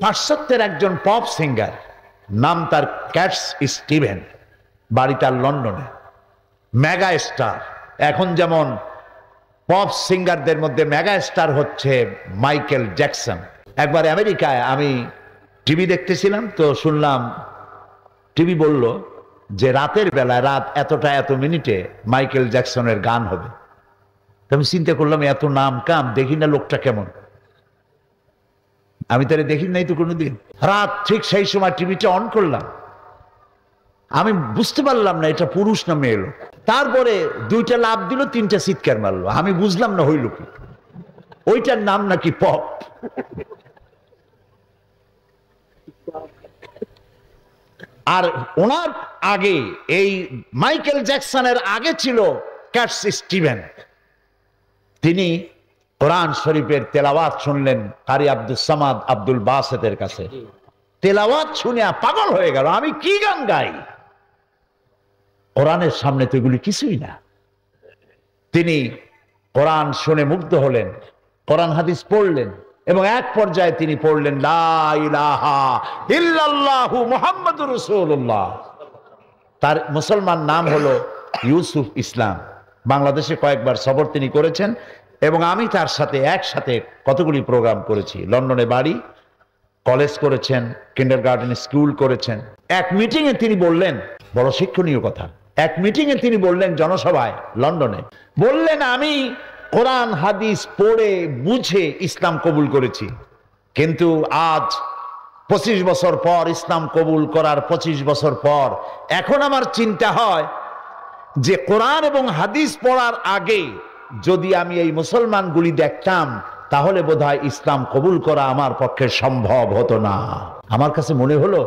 পাশ্চাত্যের একজন pop singer, নাম তার ক্যাটস স্টিভেন, বাড়ি তার লন্ডনে, মেগা স্টার। এখন যেমন পপ সিঙ্গারদের মধ্যে মেগা স্টার হচ্ছে মাইকেল জ্যাকসন। একবার আমেরিকায় আমি টিভি দেখতেছিলাম, তো শুনলাম টিভি বলল যে রাতের বেলায় রাত এতটা এত মিনিটে মাইকেল জ্যাকসনের গান হবে। আমি চিন্তা করলাম এত নাম কাম, দেখি না লোকটা কেমন, আমি তাহলে দেখি নাই তো কোনোদিন। রাত ঠিক সেই সময় টিভিটা অন করলাম, আমি বুঝতে পারলাম না এটা পুরুষ না মেয়ে লোক। তারপরে দুইটা লাফ দিল, তিনটা চিৎকার মারলো, আমি বুঝলাম না হইল কি, ওইটার নাম নাকি পপ। আর ওনার আগে, এই মাইকেল জ্যাকসনের আগে ছিল ক্যাটস স্টিভেন। তিনি কোরআন শরীফের তেলাওয়াত শুনলেন কারি আব্দুল সামাদ আব্দুল বাসেতের কাছে। তেলাওয়াত শুনে পাগল হয়ে গেল, আমি কি গান গাই, কোরআনের সামনে তো এগুলি কিছুই না। তিনি কোরআন শুনে মুগ্ধ হলেন, কোরআন হাদিস পড়লেন এবং এক পর্যায়ে তিনি পড়লেন লা ইলাহা ইল্লাল্লাহু মুহাম্মাদুর রাসূলুল্লাহ। তার মুসলমান নাম হলো ইউসুফ ইসলাম। বাংলাদেশে কয়েকবার সফর তিনি করেছেন এবং আমি তার সাথে একসাথে কতগুলি প্রোগ্রাম করেছি। লন্ডনে বাড়ি, কলেজ করেছেন, কিন্ডারগার্টেন স্কুল করেছেন। এক মিটিংয়ে তিনি বললেন, বড় শিক্ষণীয় কথা, এক মিটিংয়ে তিনি বললেন জনসভায় লন্ডনে, বললেন আমি কোরআন হাদিস পড়ে বুঝে ইসলাম কবুল করেছি, কিন্তু আজ 25 বছর পর, ইসলাম কবুল করার 25 বছর পর এখন আমার চিন্তা হয় যে কোরআন এবং হাদিস পড়ার আগে যদি আমি এই মুসলমানগুলি দেখতাম তাহলে বোধহয় ইসলাম কবুল করা আমার পক্ষে সম্ভব হতো না। আমার কাছে মনে হলো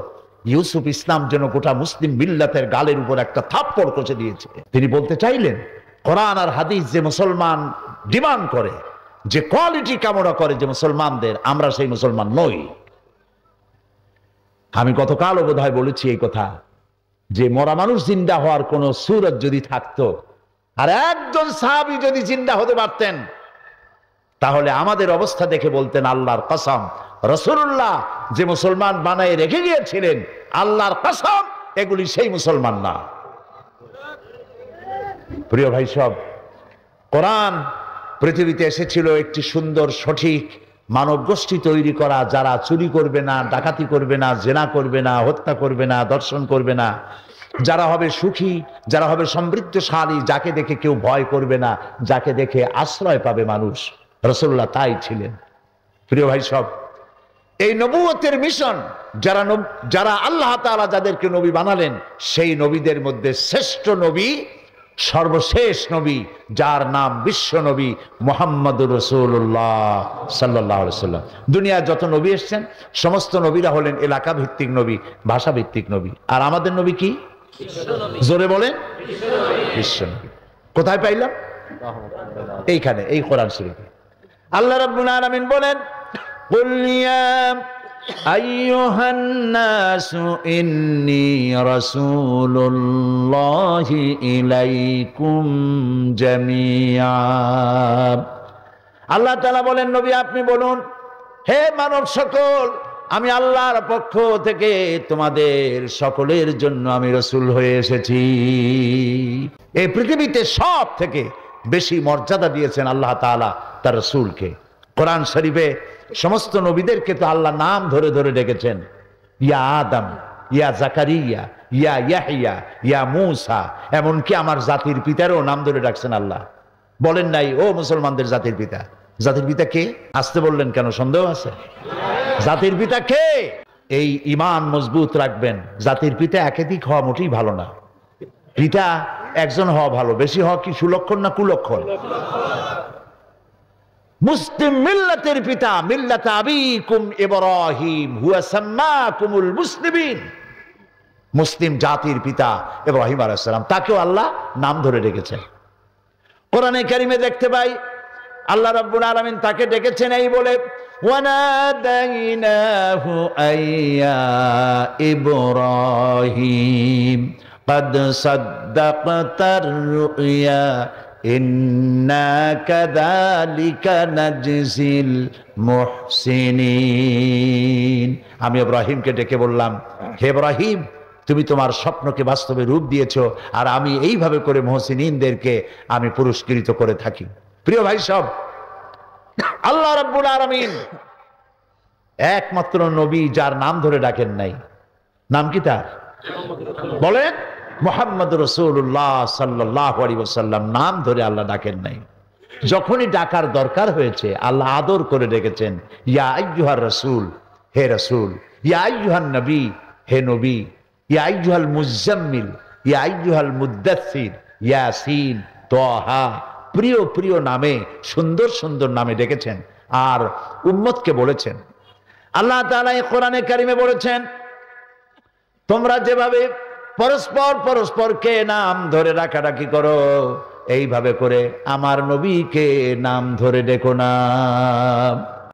ইউসুফ ইসলাম যেন গোটা মুসলিম মিল্লাতের গালের উপর একটা থাপ্পড় কষে দিয়েছে। তিনি বলতে চাইলেন কোরআন আর হাদিস যে মুসলমান ডিমান্ড করে, যে কোয়ালিটি কামনা করে যে মুসলমানদের, আমরা সেই মুসলমান নই। আমি গতকালও বোধহয় বলেছি এই কথা, যে মরা মানুষ জিন্দা হওয়ার কোন সুরত যদি থাকতো আর একজন সাহাবী যদি জিন্দা হতে পারতেন তাহলে আমাদের অবস্থা দেখে বলতেন আল্লাহর কসম, রাসূলুল্লাহ যে মুসলমান বানায় রেখে গিয়েছিলেন, আল্লাহর কসম এগুলি সেই মুসলমান না। প্রিয় ভাই সব, কোরআন পৃথিবীতে এসেছিল একটি সুন্দর সঠিক মানব গোষ্ঠী তৈরি করা, যারা চুরি করবে না, ডাকাতি করবে না, জেনা করবে না, হত্যা করবে না, ধর্ষণ করবে না, যারা হবে সুখী, যারা হবে সমৃদ্ধশালী, যাকে দেখে কেউ ভয় করবে না, যাকে দেখে আশ্রয় পাবে মানুষ। রাসূলুল্লাহ তাই ছিলেন। প্রিয় ভাই সব, এই নবুয়তের মিশন যারা আল্লাহ তাআলা যাদেরকে নবী বানালেন, সেই নবীদের মধ্যে শ্রেষ্ঠ নবী, সর্বশেষ নবী, যার নাম বিশ্ব নবী মুহাম্মদুর রাসূলুল্লাহ সাল্লাল্লাহু আলাইহি ওয়াসাল্লাম। দুনিয়ায় যত নবী এসেছেন সমস্ত নবীরা হলেন এলাকা ভিত্তিক নবী, ভাষা ভিত্তিক নবী। আর আমাদের নবী কি? জোরে বলেন, বিশ্ব নবী। কোথায় পাইলাম? এইখানে, এই কোরআন শরীফে। আল্লাহ রাব্বুল আলামিন বলেন, কুল ইয়া আইয়ুহান নাসু ইন্নী রাসূলুল্লাহি ইলাইকুম জামিআ। আল্লাহ তাআলা বলেন, নবী আপনি বলুন, হে মানব সকল, আমি আল্লাহর পক্ষ থেকে তোমাদের সকলের জন্য আমি রাসূল হয়ে এসেছি। এই পৃথিবীতে সব থেকে বেশি মর্যাদা দিয়েছেন আল্লাহ তাআলা তার রাসূলকে। কোরআন শরীফে সমস্ত নবীদেরকে তো আল্লাহ নাম ধরে ধরে ডেকেছেন, ইয়া আদম, ইয়া জাকারিয়া, ইয়া ইয়াহইয়া, ইয়া মূসা, এমনকি আমার জাতির পিতারও নাম ধরে ডাকছেন আল্লাহ। বলেন নাই ও মুসলমানদের জাতির পিতা? জাতির পিতা কে? আসতে বললেন কেন? সন্দেহ আছে? জাতির পিতা কে? এই ঈমান মজবুত রাখবেন, জাতির পিতা একাধিক হওয়া মোটেই ভালো না। পিতা একজন হওয়া ভালো, বেশি হওয়া কি সুলক্ষণ না কুলক্ষণ? মুসলিম মিল্লাতের পিতা, মিল্লাত আবিকুম ইব্রাহিম হুয়া সাম্মাকুমুল মুসলিমিন, মুসলিম জাতির পিতা ইব্রাহিম আলাইহিস সালাম, তাকেও আল্লাহ নাম ধরে ডেকেছেন। কোরআনে কারিমে দেখতে পাই আল্লাহ রাব্বুল আলামিন তাকে ডেকেছেন এই বলে, ওয়ানাদাইনাহু আইয়া ইব্রাহিম قد صدقت الرؤيا ইন্না কাযালিকা নাজজিল মুহসিনিন। আমি ইব্রাহিমকে ডেকে বললাম, হে ইব্রাহিম, তুমি তোমার স্বপ্নকে বাস্তবে রূপ দিয়েছো, আর আমি এইভাবে করে মুহসিনিনদেরকে আমি পুরস্কৃত করে থাকি। প্রিয় ভাই সব, আল্লাহ রাব্বুল আলামিন একমাত্র নবী যার নাম ধরে ডাকেন নাই। নাম কি তার? বলেন, মুহাম্মদ রাসূলুল্লাহ সাল্লাল্লাহু আলাইহি ওয়াসাল্লাম নাম ধরে আল্লাহ ডাকেন নাই। যখনই ডাকার দরকার হয়েছে আল্লাহ আদর করে ডেকেছেন, ইয়া আইয়ুহার রাসূল, হে রাসূল, ইয়া আইয়ুহান নবী, হে নবী, ইয়া আইয়ুহাল মুজাম্মিল, ইয়া আইয়ুহাল মুদ্দাসসির, ইয়াসিন, তাহা, প্রিয় প্রিয় নামে, সুন্দর সুন্দর নামে ডেকেছেন। আর উম্মতকে বলেছেন, আল্লাহ তাআলা এই কোরআনে কারিমে বলেছেন, তোমরা যেভাবে পরস্পর পরস্পরকে নাম ধরে ডাকাডাকি করো, এইভাবে করে আমার নবীকে নাম ধরে ডেকো না।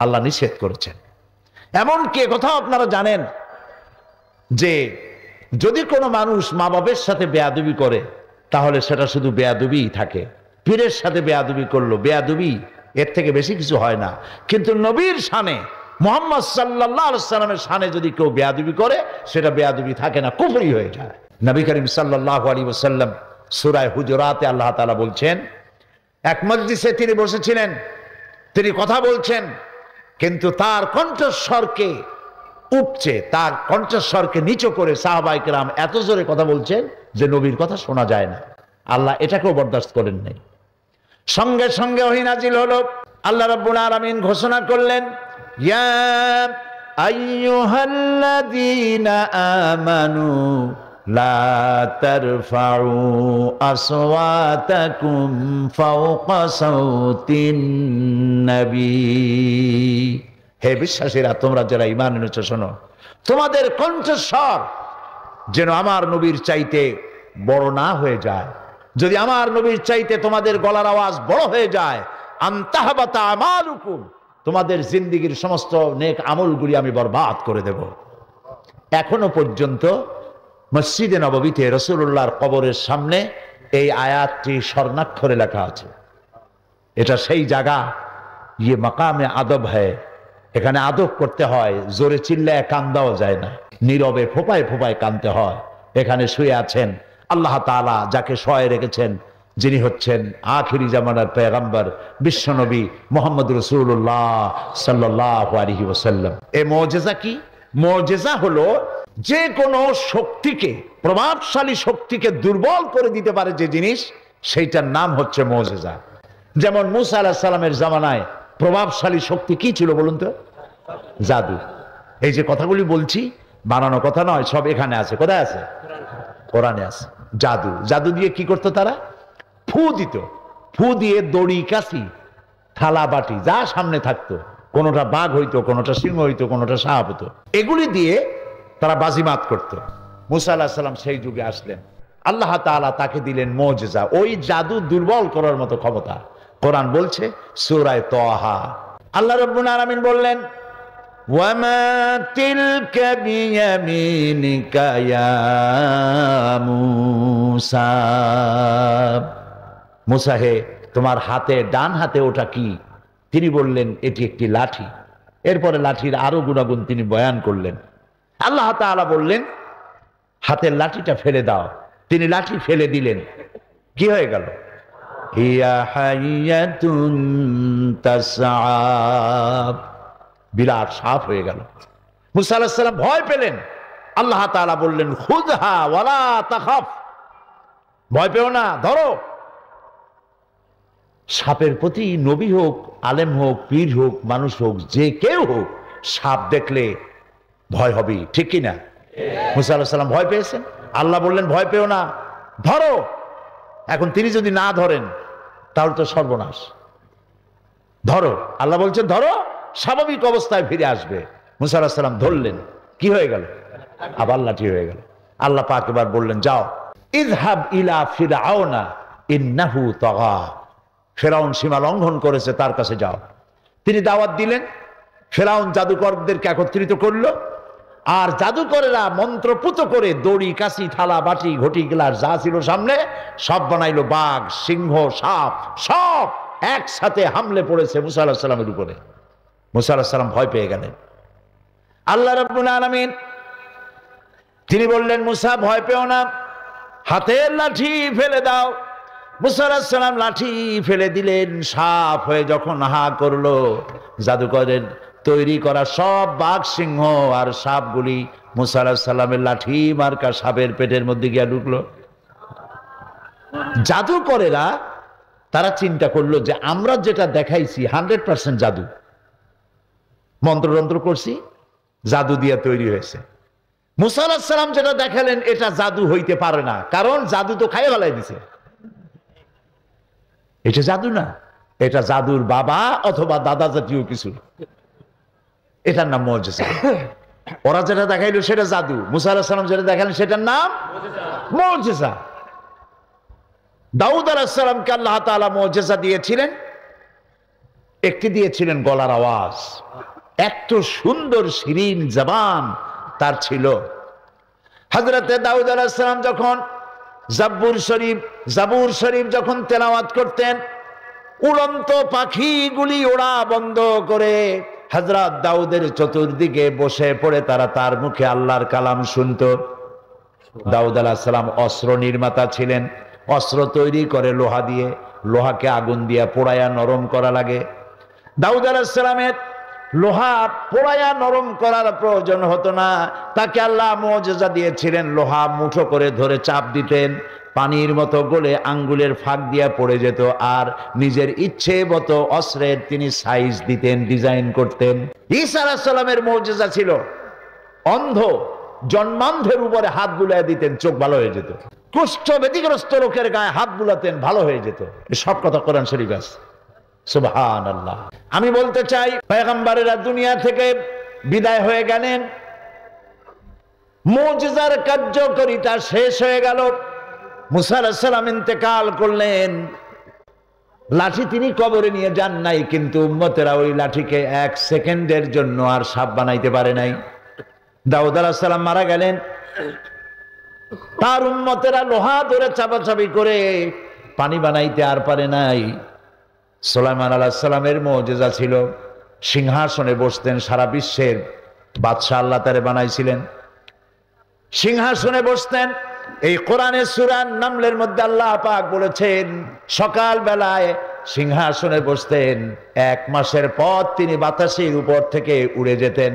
আল্লাহ নিষেধ করেছেন। এমনকি কথা আপনারা জানেন যে যদি কোনো মানুষ মা বাবের সাথে বেয়াদবি করে তাহলে সেটা শুধু বেয়াদবিই থাকে। পীরের সাথে বেয়াদবি করলো, বেয়াদবি, এর থেকে বেশি কিছু হয় না। কিন্তু নবীর শানে, মুহাম্মদ সাল্লাল্লাহু আলাইহি ওয়াসাল্লামের শানে যদি কেউ বেয়াদবি করে সেটা বেয়াদবি থাকে না, কুফরি হয়ে যায়। নবী করিম সাল্লাল্লাহু আলাইহি ওয়াসাল্লাম সূরা হুজুরাতে আল্লাহ তাআলা বলছেন, এক মজলিসে তিনি বসেছিলেন, তিনি কথা বলছেন, কিন্তু তার কণ্ঠস্বরকে উপচে, তার কণ্ঠস্বরকে নিচু করে সাহাবায়ে কেরাম এত জোরে কথা বলছেন যে নবীর কথা শোনা যায় না। আল্লাহ এটাকেও বরদাস্ত করেন নাই। সঙ্গে সঙ্গে ওহী নাজিল হলো। আল্লাহ রাব্বুল আলামিন ঘোষণা করলেন, ইয়া আইয়ুহাল্লাযীনা আমানু লা তারফাউ আসওয়াতাকুম ফাওকা সাওতিন নবী। হে বিশ্বাসীরা, তোমরা যারা ঈমান এনেছো শোনো, তোমাদের কণ্ঠস্বর যেন আমার নবীর চাইতে বড় না হয়ে যায়। যদি আমার নবীর চাইতে তোমাদের গলার আওয়াজ বড় হয়ে যায়, আনতাহবাতা আমালুকুম, তোমাদের জিন্দেগীর সমস্ত নেক আমলগুলি আমি বরবাদ করে দেব। এখনো পর্যন্ত মসজিদে নববীতে রাসূলুল্লাহর কবরের সামনে এই আয়াতটি স্বর্ণাক্ষরে লেখা আছে। এটা সেই জায়গা, ইয়ে মাকামে আদব হয়, এখানে আদব করতে হয়, জোরে চিল্লায় কান্দাও যায় না, নীরবে ফোঁপায় ফোঁপায় কাঁদতে হয়। এখানে শুয়ে আছেন আল্লাহ তাআলা যাকে শয়ে রেখেছেন, যিনি হচ্ছেন আখিরি জামানার পয়গম্বর বিশ্বনবী মুহাম্মদ রাসূলুল্লাহ সাল্লাল্লাহু আলাইহি ওয়াসাল্লাম। এই মুজিজা কি? মুজিজা হলো যে কোনো শক্তিকে, প্রভাবশালী শক্তিকে দুর্বল করে দিতে পারে যে জিনিস, সেইটার নাম হচ্ছে মুজিজা। যেমন মুসা আলাইহিস সালামের জামানায় প্রভাবশালী শক্তি কি ছিল বলুন তো? জাদু। এই যে কথাগুলি বলছি বানানো কথা নয়, সব এখানে আছে। কোথায় আছে? কোরআনে আছে। জাদু, জাদু দিয়ে কি করতো তারা? ফু দিত। ফু দিয়ে দড়ি, কাশি, থালা, বাটি যা সামনে থাকতো, কোনোটা বাঘ হইতো, কোনোটা সিংহ হইতো, কোনোটা সাপ হতো, এগুলি দিয়ে তারা বাজিমাত করত। মুসা আলাইহিস সালাম সেই যুগে আসলেন, আল্লাহ তাআলা তাকে দিলেন মুজিজা, ওই জাদু দুর্বল করার মতো ক্ষমতা। কোরআন বলছে সূরা তাহা, আল্লাহ রাব্বুল আলামিন বললেন, ওয়ামা তিলকা বিয়ামিনিকা ইয়া মুসা। মুসা হে, তোমার হাতে, ডান হাতে ওটা কি? তিনি বললেন এটি একটি লাঠি। এরপরে লাঠির আরো গুণাগুণ তিনি বয়ান করলেন। আল্লাহ তাআলা বললেন হাতের লাঠিটা ফেলে দাও। তিনি লাঠি ফেলে দিলেন, কি হয়ে গেল? হিয়া হাইয়াতুন তাসআ, বিরাট সাপ হয়ে গেল। মুসা আলাইহিস সালাম ভয় পেলেন। আল্লাহ তাআলা বললেন খুযহা ওয়ালা তাখাফ, ভয় পেও না, ধরো। সাপের প্রতি নবী হোক, আলেম হোক, পীর হোক, মানুষ হোক, যে কেউ হোক, সাপ দেখলে ভয় হবে, ঠিক কিনা? মুসা আলাইহিস সালাম ভয় পেয়েছেন, আল্লাহ বললেন ভয় পেও না, ধরো। এখন তিনি যদি না ধরেন তাহলে তো সর্বনাশ। ধরো, আল্লাহ বলছেন ধরো, স্বাভাবিক অবস্থায় ফিরে আসবে। মুসা আলাইহিস সালাম ধরলেন, কি হয়ে গেল? আবার লাঠি হয়ে গেল। আল্লাহ পাক এবার বললেন যাও, ইযহাব ইলা ফিরআউনা ইন্নাহু তাগা, ফেরাউন সীমা লঙ্ঘন করেছে, তার কাছে যাও। তিনি দাওয়াত দিলেন, ফেরাউন জাদুকরদেরকে একত্রিত করলো। আর জাদুকরেরা মন্ত্রপুত করে দড়ি, কাশি, থালা, বাটি, ঘটি, গ্লাস যা ছিল সামনে সব বানাইলো বাঘ, সিংহ, সাপ, সব একসাথে হামলে পড়েছে মুসা আলাইহিস সালামের উপরে। মুসা আলাইহিস সালাম ভয় পেয়ে গেলেন। আল্লাহ রাব্বুল আলামিন তিনি বললেন, মুসা ভয় পেও না, হাতের লাঠি ফেলে দাও। মুসা আলাইহিস সালাম লাঠি ফেলে দিলেন। সাপ হয়ে যখন হা করলো, জাদুকরের তৈরি করা সব বাঘ, সিংহ আর সাপগুলি মুসা আলাইহিস সালামের লাঠি মার্কা সাপের পেটের মধ্যে গিয়া ঢুকলো। জাদুকরেরা তারা চিন্তা করলো যে আমরা যেটা দেখাইছি 100% জাদু, মন্ত্রতন্ত্র করছি, জাদু দিয়া তৈরি হয়েছে। মুসা আলাইহিস সালাম যেটা দেখালেন এটা জাদু হইতে পারে না, কারণ জাদু তো খাইয়ে ফেলাই দিছে। এটা জাদু না, এটা জাদুর বাবা অথবা দাদা জাতীয় কিছু, এটার নাম মুজিজা। ওরা যেটা দেখাইলো সেটা জাদু, মুসা আলাইহিস সালাম যেটা দেখালেন সেটার নাম মুজিজা। দাউদ আলাইহিস সালামকে আল্লাহ তাআলা মুজিজা দিয়েছিলেন, একটি দিয়েছিলেন গলার আওয়াজ। এত সুন্দর শিরিন জবান তার ছিল। হযরতে দাউদ আলাইহিস সালাম যখন জাবুর শরীফ যখন তেলাওয়াত করতেন, উড়ন্ত পাখিগুলি ওড়া বন্ধ করে হযরত দাউদের চতুর্দিকে বসে পড়ে তারা তার মুখে আল্লাহর কালাম শুনত। দাউদ আলাইহিস সালাম অস্ত্র নির্মাতা ছিলেন, অস্ত্র তৈরি করে লোহা দিয়ে, লোহাকে আগুন দিয়ে পোড়ায়া নরম করা লাগে। দাউদ আলাইহিস সালামের লোহা পোড়ায়া নরম করার প্রয়োজন হতো না, তাকে আল্লাহ মুজিজা দিয়েছিলেন। লোহা মুঠো করে ধরে চাপ দিতেন, পানির মতো গলে আঙ্গুলের ফাঁক দিয়া পড়ে যেত, আর নিজের ইচ্ছে মতো অস্ত্রের তিনি সাইজ দিতেন, ডিজাইন করতেন। ঈসা আলাইহিস সালামের মুজিজা ছিল অন্ধ জন্মান্ধের উপরে হাত বুলাইয়া দিতেন, চোখ ভালো হয়ে যেত। কুষ্ঠ ব্যাধিগ্রস্ত লোকের গায়ে হাত বুলাতেন, ভালো হয়ে যেত। সব কথা কোরআন শরীফ আছে। সুবহানাল্লাহ। আমি বলতে চাই, পয়গম্বরেরা দুনিয়া থেকে বিদায় হয়ে গেলেন, মুজিজার কার্যকারিতা শেষ হয়ে গেল। মুসা আলাইহিস সালাম ইন্তেকাল করলেন, লাঠি তিনি কবরে নিয়ে যান নাই, কিন্তু উম্মতেরা ওই লাঠিকে 1 সেকেন্ডের জন্য আর সাপ বানাইতে পারে নাই। দাউদ আলাইহিস সালাম মারা গেলেন, তার উম্মতেরা লোহা ধরে চাপাচাপি করে পানি বানাইতে আর পারে নাই। সুলাইমান আলাইহিস সালামের মুজিজা ছিল সিংহাসনে বসতেন, সারা বিশ্বের বাদশা আল্লাহ তারে বানাইছিলেন, সিংহাসনে বসতেন। এই কোরআনের সূরা নামলের মধ্যে আল্লাহ পাক বলেছেন, সকাল বেলায় সিংহাসনে বসতেন, 1 মাসের পথ তিনি বাতাসের উপর থেকে উড়ে যেতেন,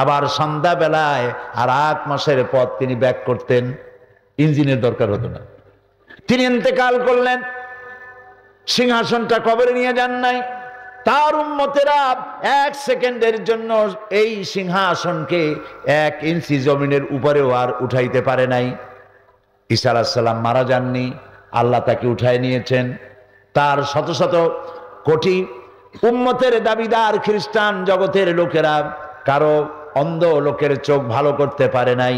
আবার সন্ধ্যা বেলায় আর 8 মাসের পথ তিনি ব্যাক করতেন, ইঞ্জিনের দরকার হতো না। তিনি ইন্তেকাল করলেন, সিংহাসনটা কবরে নিয়ে যান নাই। তার উম্মতেরা 1 সেকেন্ডের জন্য এই সিংহাসনকে 1 ইঞ্চি জমিনের উপরেও আর উঠাইতে পারে নাই। ঈসা আলাইহিস সালাম মারা যাননি, আল্লাহ তাকে উঠায় নিয়েছেন। তার শত শত কোটি উম্মতের দাবিদার খ্রিস্টান জগতের লোকেরা কারো অন্ধ লোকের চোখ ভালো করতে পারে নাই,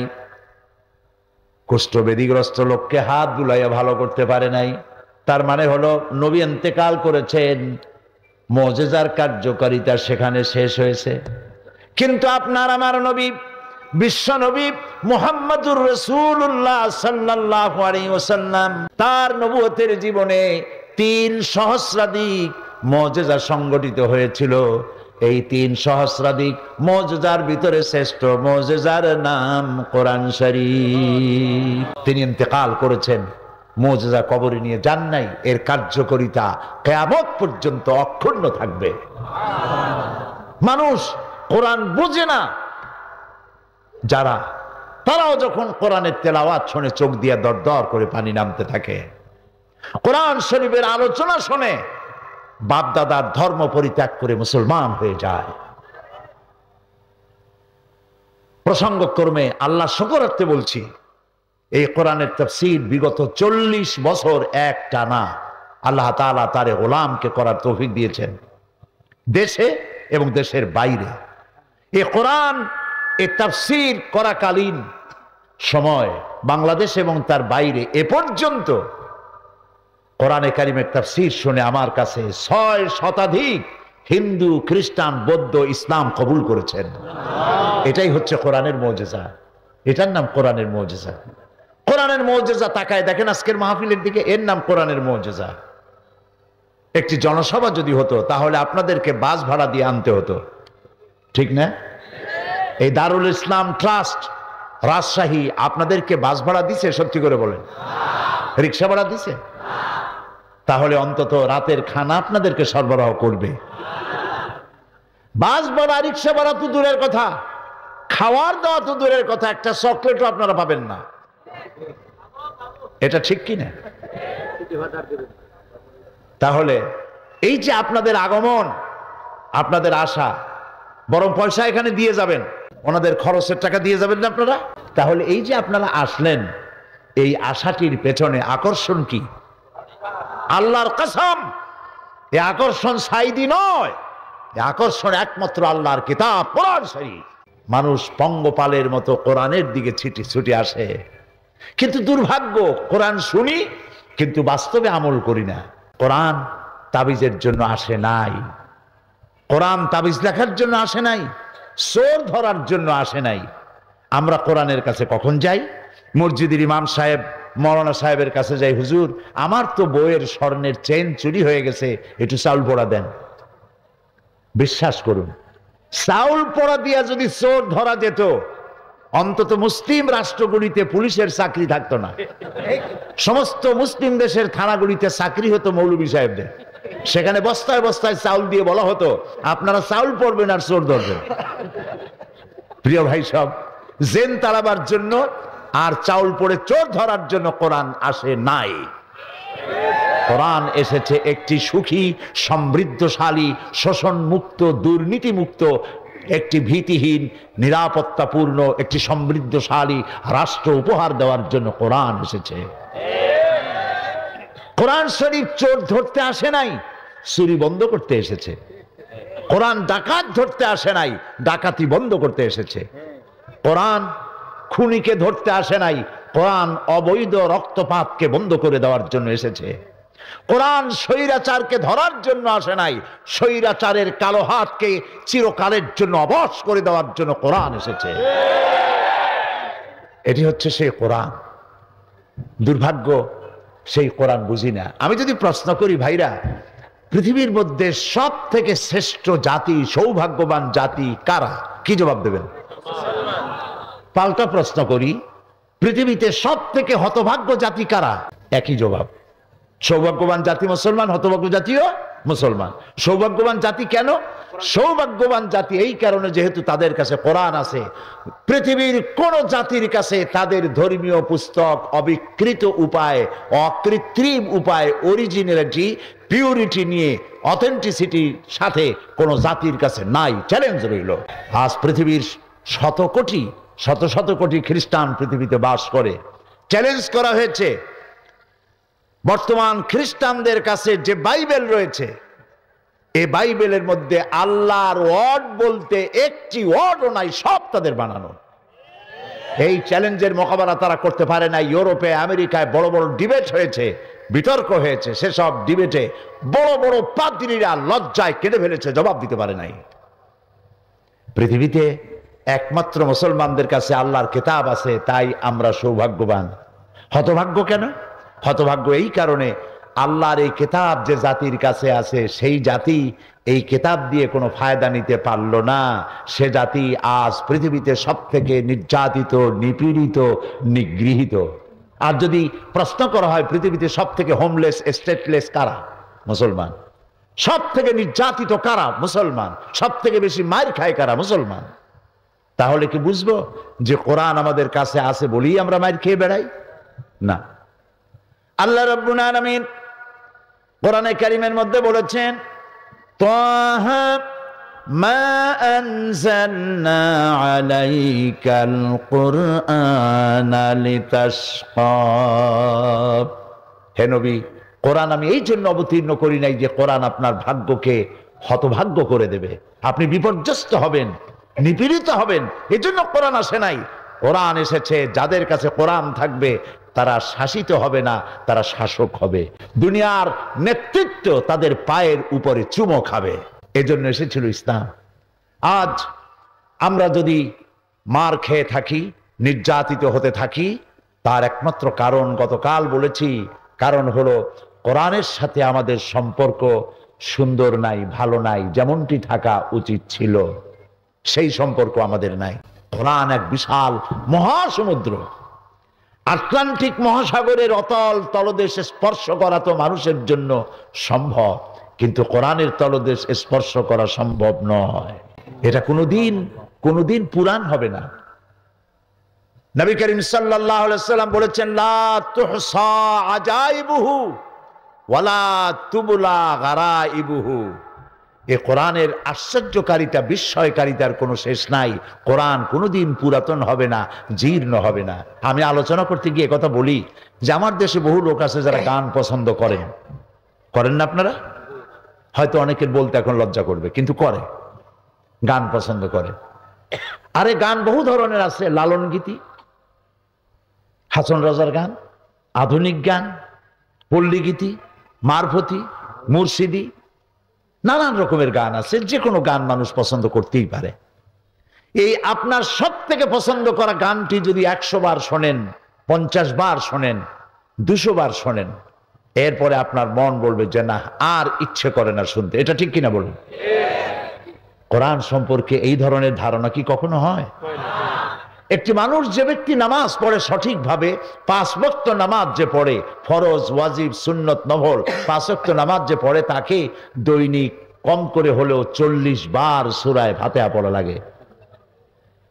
কুষ্ঠব্যাধিগ্রস্ত লোককে হাত বুলাইয়া ভালো করতে পারে নাই। তার মানে হলো নবী ইন্তেকাল করেছেন, মুজিজার কার্যকারিতা সেখানে শেষ হয়েছে। কিন্তু আপনার আমার নবী, বিশ্ব নবী মুহাম্মদুর রাসূলুল্লাহ সাল্লাল্লাহু আলাইহি ওয়াসাল্লাম, তার নবুয়তের জীবনে 3 সহস্রাধিক মুজিজা সংগঠিত হয়েছিল। এই 3 সহস্রাধিক মুজিজার ভিতরে শ্রেষ্ঠ মুজিজার নাম কোরআন শরীফ। তিনি ইন্তেকাল করেছেন, মুজিজা কবরে নিয়ে যান নাই, এর কার্যকারিতা কিয়ামত পর্যন্ত অক্ষুণ্ণ থাকবে। মানুষ কোরআন বুঝে না যারা, তারাও যখন কোরআনের তেলাওয়াত শুনে চোখ দিয়ে দরদর করে পানি নামতে থাকে। কোরআন শরীফের আলোচনা শুনে বাপদাদার ধর্ম পরিত্যাগ করে মুসলমান হয়ে যায়। প্রসঙ্গক্রমে আল্লাহ শুকরার্থে বলছি, এই কোরআনের তাফসীর বিগত 40 বছর একটানা আল্লাহ তাআলা তার গোলামকে করার তৌফিক দিয়েছেন, দেশে এবং দেশের বাইরে। এই কোরআন এই তাফসীর করাকালীন সময় বাংলাদেশ এবং তার বাইরে এ পর্যন্ত কোরআনে কারিমের তাফসীর শুনে আমার কাছে 6 শতাধিক হিন্দু, খ্রিস্টান, বৌদ্ধ, ইসলাম কবুল করেছেন। এটাই হচ্ছে কোরআনের মুজিজা। এটার নাম কোরআনের মুজিজা। কোরআনের মুজিজা তাকায় দেখেন আজকের মাহফিলের দিকে, এর নাম কোরআনের মুজিজা। একটি জনসভা যদি হতো তাহলে আপনাদেরকে বাস ভাড়া দিয়ে আনতে হতো, ঠিক না? এই দারুল ইসলাম ট্রাস্ট রাজশাহী আপনাদেরকে বাস ভাড়া দিছে? সত্যি করে বলেন, রিক্সা ভাড়া দিছে? তাহলে অন্তত রাতের খানা আপনাদেরকে সরবরাহ করবে। বাস ভাড়া, রিক্সা ভাড়া তো দূরের কথা, খাওয়ার দাওয়া তো দূরের কথা, একটা চকলেটও আপনারা পাবেন না। এটা ঠিক কি না? তাহলে এই যে আপনাদের আগমন, আপনাদের আশা, বরং পয়সা এখানে দিয়ে যাবেন, ওনাদের খরচের টাকা দিয়ে যাবেন না আপনারা? তাহলে এই যে আপনারা আসলেন, এই আশাটির পেছনে আকর্ষণ কি? আল্লাহর কসম, এই আকর্ষণ সাইদি নয়, এই আকর্ষণ একমাত্র আল্লাহর কিতাব কোরআন শরীফ। মানুষ পঙ্গপালের মতো কোরআনের দিকে ছুটে আসে, কিন্তু দুর্ভাগ্য, কোরআন শুনি কিন্তু বাস্তবে আমল করি না। কোরআন তাবিজের জন্য আসে নাই, কোরআন তাবিজ লেখার জন্য আসে নাই, চোর ধরার জন্য আসে নাই। আমরা কোরআনের কাছে কখন যাই? মসজিদের ইমাম সাহেব, মৌলানা সাহেবের কাছে যাই, হুজুর আমার তো বইয়ের স্বর্ণের চেন চুরি হয়ে গেছে, একটু চাউল পোড়া দেন। বিশ্বাস করুন, চাউল পোড়া দিয়া যদি চোর ধরা যেত, অন্তত মুসলিম রাষ্ট্রগুলিতে পুলিশের চাকরি থাকতো না। সমস্ত মুসলিম দেশের থানাগুলিতে চাকরি হতো মৌলভী সাহেবদের। সেখানে বস্তায় বস্তায় চাউল দিয়ে বলা হতো আপনারা চাউল পড়বেন আর চোর ধরবেন। প্রিয় ভাই সব, জেন তাড়াবার জন্য আর চাউল পড়ে চোর ধরার জন্য কোরআন আসে নাই। কোরআন এসেছে একটি সুখী, সমৃদ্ধশালী, শোষণ মুক্ত, দুর্নীতি মুক্ত, একটি ভীতিহীন, নিরাপত্তাপূর্ণ, একটি সমৃদ্ধশালী রাষ্ট্র উপহার দেওয়ার জন্য কোরআন এসেছে। কোরআন শরীফ চোর ধরতে আসে নাই, চুরি বন্ধ করতে এসেছে। কোরআন ডাকাত ধরতে আসে নাই, ডাকাতি বন্ধ করতে এসেছে। কোরআন খুনিকে ধরতে আসে নাই, কোরআন অবৈধ রক্তপাতকে বন্ধ করে দেওয়ার জন্য এসেছে। কোরআন স্বৈরাচারকে ধরার জন্য আসে নাই, স্বৈরাচারের কালো হাতকে চিরকালের জন্য অবশ করে দেওয়ার জন্য কোরআন এসেছে। এটি হচ্ছে সেই কোরআন। দুর্ভাগ্য, সেই কোরআন বুঝি না। আমি যদি প্রশ্ন করি, ভাইরা পৃথিবীর মধ্যে সব থেকে শ্রেষ্ঠ জাতি, সৌভাগ্যবান জাতি কারা? কি জবাব দেবেন? পাল্টা প্রশ্ন করি, পৃথিবীতে সব থেকে হতভাগ্য জাতি কারা? একই জবাব, সৌভাগ্যবান জাতি মুসলমান, হতভাগ্য জাতিও মুসলমান। সৌভাগ্যবান জাতি কেন? সৌভাগ্যবান জাতি এই কারণে যেহেতু তাদের কাছে কোরআন আছে। পৃথিবীর কোন জাতির কাছে তাদের ধর্মীয় পুস্তক অবিকৃত উপায়, অকৃত্রিম উপায়, অরিজিনালিটি, পিউরিটি নিয়ে, অথেন্টিসিটির সাথে কোন জাতির কাছে নাই। চ্যালেঞ্জ রইল। আজ পৃথিবীর শত কোটি খ্রিস্টান পৃথিবীতে বাস করে। চ্যালেঞ্জ করা হয়েছে, বর্তমান খ্রিস্টানদের কাছে যে বাইবেল রয়েছে, এই বাইবেলের মধ্যে আল্লাহর ওয়ার্ড বলতে একটি ওয়ার্ডও নাই, সব তাদের বানানো। এই চ্যালেঞ্জের মোকাবেলা তারা করতে পারে না। ইউরোপে, আমেরিকায় বড় বড় ডিবেট হয়েছে, বিতর্ক হয়েছে, সেসব ডিবেটে বড় বড় পাদ্রীরা লজ্জায় কেটে ফেলেছে, জবাব দিতে পারে নাই। পৃথিবীতে একমাত্র মুসলমানদের কাছে আল্লাহর কিতাব আছে, তাই আমরা সৌভাগ্যবান। হতভাগ্য কেন? হতভাগ্য এই কারণে, আল্লাহর এই কিতাব যে জাতির কাছে আছে, সেই জাতি এই কিতাব দিয়ে কোনো ফায়দা নিতে পারল না। সে জাতি আজ পৃথিবীতে সব থেকে নির্যাতিত, নিপীড়িত, নিগৃহীত। আর যদি প্রশ্ন করা হয় পৃথিবীতে সব থেকে হোমলেস, স্টেটলেস কারা? মুসলমান। সব থেকে নির্যাতিত কারা? মুসলমান। সব থেকে বেশি মার খায় কারা? মুসলমান। তাহলে কি বুঝবো যে কোরআন আমাদের কাছে আছে বলেই আমরা মার খেয়ে বেড়াই? না। আল্লাহ রাব্বুল আলামিন কোরআনে কারীমের মধ্যে বলেছেন, তাহা মা আনজালনা আলাইকাল কুরআনা লিতাশকা। হে নবী, কোরআন আমি এই জন্য অবতীর্ণ করি নাই যে কোরআন আপনার ভাগ্যকে হতভাগ্য করে দেবে, আপনি বিপর্যস্ত হবেন, নিপীড়িত হবেন, এজন্য কোরআন আসে নাই। কোরআন এসেছে যাদের কাছে কোরআন থাকবে তারা শাসিত হবে না, তারা শাসক হবে। দুনিয়ার নেতৃত্ব তাদের পায়ের উপরে চুমো খাবে। এজন্য এসেছিল ইসলাম। আজ আমরা যদি মার খেয়ে থাকি, নির্যাতিত হতে থাকি, তার একমাত্র কারণ গতকাল বলেছি, কারণ হলো কোরআনের সাথে আমাদের সম্পর্ক সুন্দর নাই, ভালো নাই, যেমনটি থাকা উচিত ছিল সেই সম্পর্ক আমাদের নাই। কোরআন এক বিশাল মহাসমুদ্র, আটলান্টিক মহাসাগরের অতল তলদেশ স্পর্শ করা তো মানুষের জন্য সম্ভব, কিন্তু কোরআনের তলদেশ স্পর্শ করা সম্ভব নয়। এটা কোনোদিন পুরাণ হবে না। নবী করিম সাল্লাল্লাহু আলাইহি ওয়াসাল্লাম বলেছেন, লা তুহসা আজাইবুহু ওয়ালা তুবলা গারাইবুহু। এই কোরআনের আশ্চর্যকারিতা, বিস্ময়কারিতার কোনো শেষ নাই। কোরআন কোনোদিন পুরাতন হবে না, জীর্ণ হবে না। আমি আলোচনা করতে গিয়ে কথা বলি যে আমার দেশে বহু লোক আছে যারা গান পছন্দ করেন না আপনারা? হয়তো অনেকের বলতে এখন লজ্জা করবে, কিন্তু করে, গান পছন্দ করে। আরে গান বহু ধরনের আছে, লালন গীতি, হাসন রাজার গান, আধুনিক গান, পল্লী গীতি, মারফতি, মুর্শিদি, নানান রকমের গান আছে। যে কোনো গান মানুষ পছন্দ করতেই পারে। এই আপনার সব থেকে পছন্দ করা গানটি যদি 100 বার শোনেন, 50 বার শোনেন, 200 বার শোনেন, এরপরে আপনার মন বলবে যে না, আর ইচ্ছে করে না শুনতে। এটা ঠিক কিনা বলুন? কোরআন সম্পর্কে এই ধরনের ধারণা কি কখনো হয়? একটি মানুষ, যে ব্যক্তি নামাজ পড়ে সঠিকভাবে, 5 ওয়াক্ত নামাজ যে পড়ে, ফরজ, ওয়াজিব, সুন্নত, নফল 5 ওয়াক্ত নামাজ যে পড়ে, তাকে দৈনিক কম করে হলেও 40 বার সূরা ফাতিহা পড়া লাগে।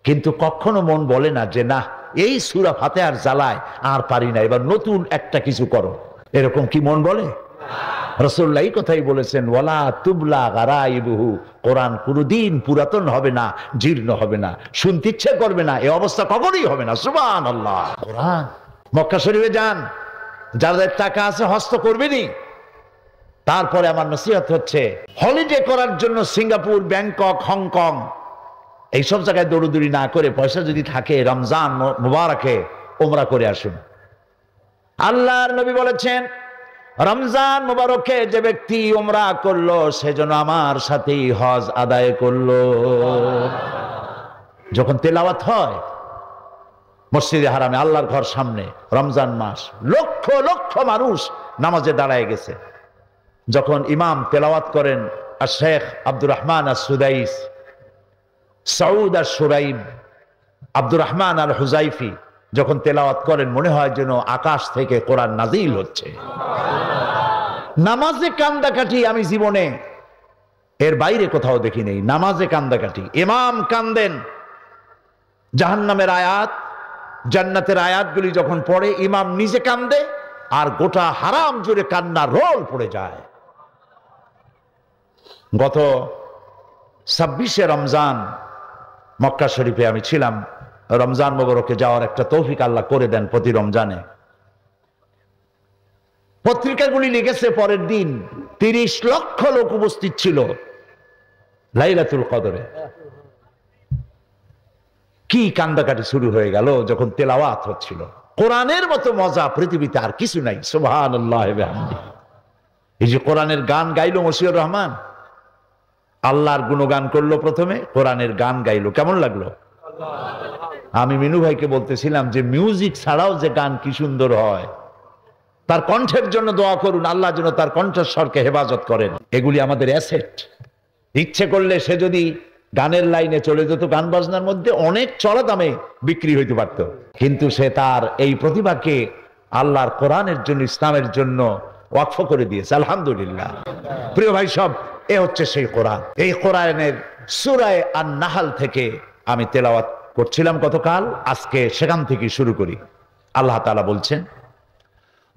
কিন্তু কখনো মন বলে না যে না, এই সূরা ফাতিহার জ্বালায় আর পারি না, এবার নতুন একটা কিছু করো। এরকম কি মন বলে? রাসূলুল্লাহ এই কথাই বলেছেন, ওয়ালা তুবলা গারাইবুহু। কোরআন কোনদিন পুরাতন হবে না, জীর্ণ হবে না, শুনতে ইচ্ছে করবে না, এই অবস্থা কখনোই হবে না। সুবহানাল্লাহ। কোরআন, মক্কা শরীফে যান, যাদের টাকা আছে হস্ত করবেনই। তারপরে আমার নসিহত হচ্ছে, হলিডে করার জন্য সিঙ্গাপুর, ব্যাংকক, হংকং এইসব জায়গায় দৌড়দৌড়ি না করে, পয়সা যদি থাকে রমজান মুবারকে উমরা করে আসুন। আল্লাহর নবী বলেছেন, রমজান মুবারকে যে ব্যক্তি উমরা করলো, সেজন্য আমার সাথেই হজ আদায় করলো। যখন তেলাওয়াত হয় মসজিদে হারামে, আল্লাহর ঘর সামনে, রমজান মাস, লক্ষ লক্ষ মানুষ নামাজে দাঁড়ায় গেছে। যখন ইমাম তেলাওয়াত করেন, আর শেখ আব্দুর রহমান আস-সুদাইস, সৌদ আশ-শুরাইব, আব্দুর রহমান আল হুজাইফি যখন তেলাওয়াত করেন, মনে হয় যেন আকাশ থেকে কোরআন নাজিল হচ্ছে। নামাজে কান্দাকাটি আমি জীবনে এর বাইরে কোথাও দেখি নেই। নামাজে কান্দাকাটি, ইমাম কান্দেন, জাহান্নামের আয়াত, জান্নাতের আয়াতগুলি যখন পড়ে, ইমাম নিজে কান্দে, আর গোটা হারাম জুড়ে কান্না রোল পড়ে যায়। গত 26শে রমজান মক্কা শরীফে আমি ছিলাম। রমজান মুবারকে যাওয়ার একটা তৌফিক আল্লাহ করে দেন প্রতি রমজানে। পত্রিকাগুলি লিখেছে পরের দিন 30 লক্ষ লোক উপস্থিত ছিল লাইলাতুল কদরে। কি কান্দাকাটি শুরু হয়ে গেল যখন তেলাওয়াত হচ্ছিল। কোরআনের মতো মজা পৃথিবীতে আর কিছু নাই। সুবহানাল্লাহ ওয়া বিহামদিহি। এই যে কোরআনের গান গাইলো মশিউর রহমান, আল্লাহর গুণগান করলো, প্রথমে কোরআনের গান গাইলো, কেমন লাগলো? আমি মিনু ভাইকে বলতেছিলাম যে মিউজিক ছাড়াও যে গান কি সুন্দর হয়। তার কণ্ঠের জন্য দোয়া করুন, আল্লাহ যেন তার কণ্ঠস্বরকে হেফাজত করেন। এগুলি আমাদের অ্যাসেট। ইচ্ছে করলে সে যদি গানের লাইনে চলে যেত, গান বাজনার মধ্যে অনেক চড়া দামে বিক্রি হইতে পারত, কিন্তু সে তার এই প্রতিভাকে আল্লাহর কোরআনের জন্য, ইসলামের জন্য ওয়াকফ করে দিয়েছে। আলহামদুলিল্লাহ। প্রিয় ভাই সব, এ হচ্ছে সেই কোরআন। এই কোরআনের সূরা আন-নাহল থেকে আমি তেলাওয়াত করছিলাম গতকাল, আজকে সেখান থেকে শুরু করি। আল্লাহ তাআলা বলছেন,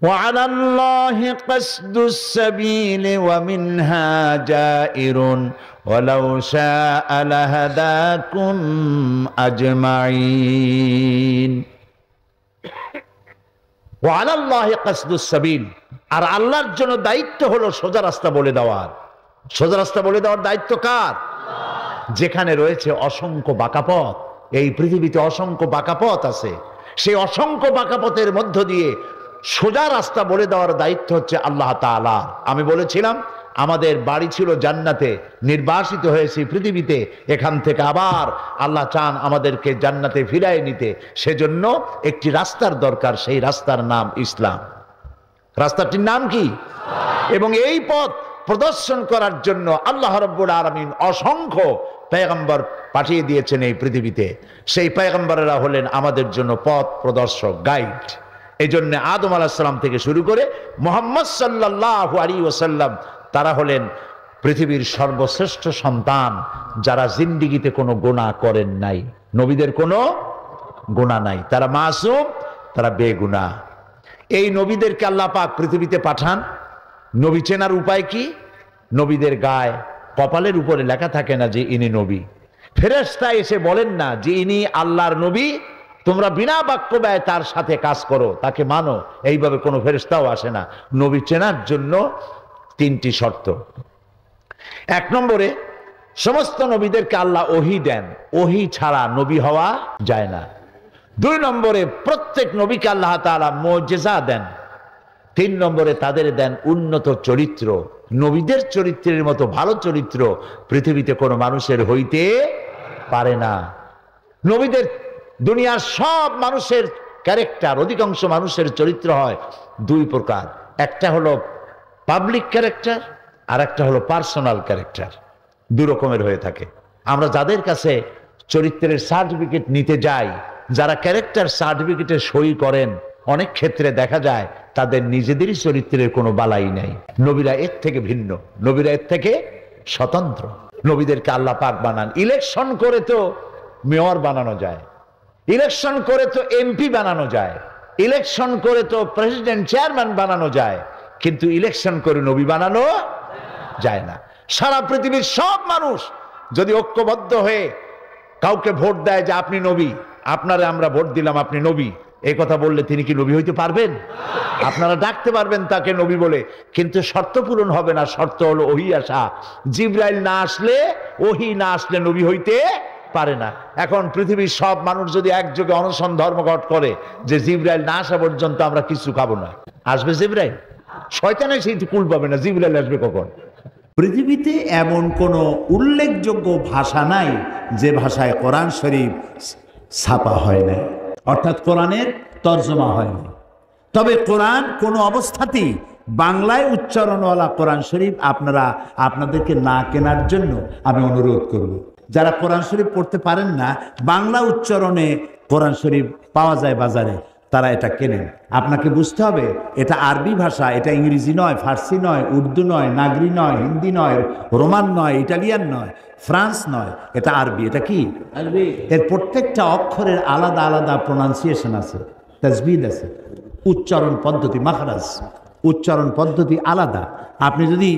وعلى الله قصد السبيل ومنها جائر ولو شاء لهداكم أجمعين وعلى الله قصد السبيل। আর আল্লাহর জন্য দায়িত্ব হলো সোজা রাস্তা বলে দেওয়ার। সোজা রাস্তা বলে দেওয়ার দায়িত্ব কার? যেখানে রয়েছে অসংখ্য বাঁকা পথ, এই পৃথিবীতে অসংখ্য বাঁকা পথ আছে, সেই অসংখ্য বাঁকা পথের মধ্য দিয়ে সোজা রাস্তা বলে দেওয়ার দায়িত্ব হচ্ছে আল্লাহ তাআলা। আমি বলেছিলাম আমাদের বাড়ি ছিল জান্নাতে, নির্বাসিত হয়েছি পৃথিবীতে, এখান থেকে আবার আল্লাহ চান আমাদেরকে জান্নাতে ফিরায় নিতে। সেজন্য একটি রাস্তার দরকার, সেই রাস্তার নাম ইসলাম। রাস্তাটির নাম কি? এবং এই পথ প্রদর্শন করার জন্য আল্লাহ রাব্বুল আলামিন অসংখ্য পয়গম্বর পাঠিয়ে দিয়েছেন এই পৃথিবীতে। সেই পয়গম্বরেরা হলেন আমাদের জন্য পথ প্রদর্শক, গাইড। এই জন্য আদম আলাইহিস সালাম থেকে শুরু করে মুহাম্মদ সাল্লাল্লাহু আলাইহি ওয়াসাল্লাম, তারা হলেন পৃথিবীর সর্বশ্রেষ্ঠ সন্তান যারা জিন্দেগিতে কোনো গুনাহ করেন নাই। নবীদের কোনো গুনাহ নাই, তারা মাসুম, তারা বেগুনাহ। এই নবীদেরকে আল্লাহ পাক পৃথিবীতে পাঠান। নবী চেনার উপায় কি? নবীদের গায়ে কপালের উপরে লেখা থাকে না যে ইনি নবী। ফেরেশতা এসে বলেন না যে ইনি আল্লাহর নবী, তোমরা বিনা বাক্য ব্যয় তার সাথে কাজ করো, তাকে মানো। এইভাবে কোনো ফেরেশতাও আসে না। নবী চেনার জন্য তিনটি শর্ত। এক নম্বরে, সমস্ত নবীদেরকে আল্লাহ ওহী দেন, ওহী ছাড়া নবী হওয়া যায় না। দুই নম্বরে, প্রত্যেক নবীকে আল্লাহ তাআলা মুজিজা দেন। তিন নম্বরে, তাদের দেন উন্নত চরিত্র। নবীদের চরিত্রের মতো ভালো চরিত্র পৃথিবীতে কোনো মানুষের হইতে পারে না। নবীদের, দুনিয়ার সব মানুষের ক্যারেক্টার, অধিকাংশ মানুষের চরিত্র হয় দুই প্রকার। একটা হলো পাবলিক ক্যারেক্টার, আর একটা হলো পার্সোনাল ক্যারেক্টার। দুই রকমের হয়ে থাকে। আমরা যাদের কাছে চরিত্রের সার্টিফিকেট নিতে যাই, যারা ক্যারেক্টার সার্টিফিকেটে সই করেন, অনেক ক্ষেত্রে দেখা যায় তাদের নিজেদেরই চরিত্রের কোনো বালাই নাই। নবীরা এর থেকে ভিন্ন, নবীরা এর থেকে স্বতন্ত্র। নবীদেরকে আল্লাহ পাক বানান। ইলেকশন করে তো মেয়র বানানো যায়, ইলেকশন করে তো এমপি বানানো যায়, ইলেকশন করে তো প্রেসিডেন্ট, চেয়ারম্যান বানানো যায়, কিন্তু ইলেকশন করে নবী বানানো যায় না। সারা পৃথিবীর সব মানুষ যদি ঐক্যবদ্ধ হয়ে কাউকে ভোট দেয় যে আপনি নবী, আপনারে আমরা ভোট দিলাম, আপনি নবী, এই কথা বললে তিনি কি নবী হইতে পারবেন? আপনারা ডাকতে পারবেন তাকে নবী বলে, কিন্তু শর্ত পূরণ হবে না। শর্ত হলো ওহী আসা। জিবরাইল না আসলে, ওহী না আসলে নবী হইতে পারে না। এখন পৃথিবীর সব মানুষ যদি একযোগে অনশন ধর্মঘট করে যে জিবরাইল না আসা পর্যন্ত আমরা কিছু খাবো না, আসবে জিবরাইল? শয়তান এসে কুল পাবে না, জিবরাইল আসবে কখন? পৃথিবীতে এমন কোনো উল্লেখযোগ্য ভাষা নাই যে ভাষায় কোরআন শরীফ ছাপা হয় না, অর্থাৎ কোরআনের তর্জমা হয় না। তবে কোরআন কোনো অবস্থাতেই বাংলায় উচ্চারণওয়ালা কোরআন শরীফ আপনাদেরকে না কেনার জন্য আমি অনুরোধ করব। যারা কোরআন শরীফ পড়তে পারেন না, বাংলা উচ্চারণে কোরআন শরীফ পাওয়া যায় বাজারে, তারা এটা কেনেন। আপনাকে বুঝতে হবে এটা আরবি ভাষা, এটা ইংরেজি নয়, ফার্সি নয়, উর্দু নয়, নাগরি নয়, হিন্দি নয়, রোমান নয়, ইটালিয়ান নয়, ফ্রান্স নয়, এটা আরবি। এটা কি আরবি? এর প্রত্যেকটা অক্ষরের আলাদা আলাদা প্রোনাউন্সিয়েশন আছে, তাজবিদ আছে, উচ্চারণ পদ্ধতি, মাখরাজ, উচ্চারণ পদ্ধতি আলাদা। আপনি যদি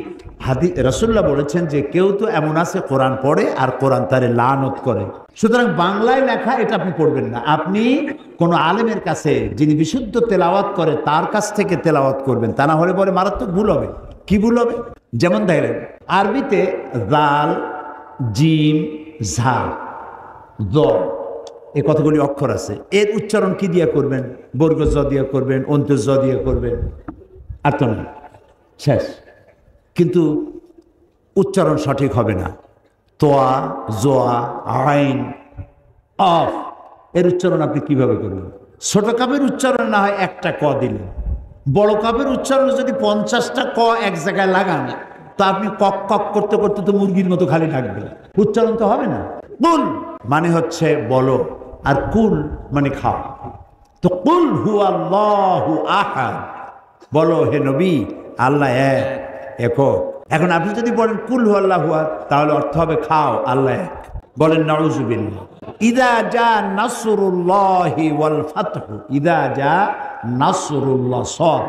রাসূলুল্লাহ বলেছেন যে কেউ তো এমন আছে কোরআন পড়ে আর কোরআন তারে লানত করে, সুতরাং বাংলায় লেখা এটা আপনি পড়বেন না। আপনি কোনো আলেমের কাছে, যিনি বিশুদ্ধ তেলাওয়াত করে, তার কাছ থেকে তেলাওয়াত করবেন। তা না হলে পরে মারাত্মক ভুল হবে। কি ভুল হবে? যেমন দেখেন, আরবিতে জাল, জিম, ঝা, জ, এই কতগুলি অক্ষর আছে। এর উচ্চারণ কি দিয়ে করবেন? বর্গ জ দিয়ে করবেন, অন্তর জ দিয়ে করবেন, আর তো না, শেষ। কিন্তু উচ্চারণ সঠিক হবে না। তোয়া, জোয়া, আইন, অফ, এর উচ্চারণ আপনি কিভাবে করবেন? ছোট কাপের উচ্চারণ না হয় একটা ক দিলেন, বড় কাপের উচ্চারণ যদি 50টা ক এক জায়গায় লাগান, তো আপনি কক কক করতে করতে তো মুরগির মতো খালি থাকবে, উচ্চারণ তো হবে না। কুল মানে হচ্ছে বলো, আর কুল মানে খাও। তো কুল হুয়াল্লাহু আহাদ, বলো হে নবী আল্লাহ এক, একক। এখন আপনি যদি বলেন কুল হুয়াল্লাহু আহাদ, তাহলে অর্থ হবে খাও, আল্লাহ এক। বলেন নাউযুবিল্লাহ। ইদা জা নাসরুল্লাহি ওয়াল ফাতহু, ইদা জা নাসরুল্লাহ, সদ,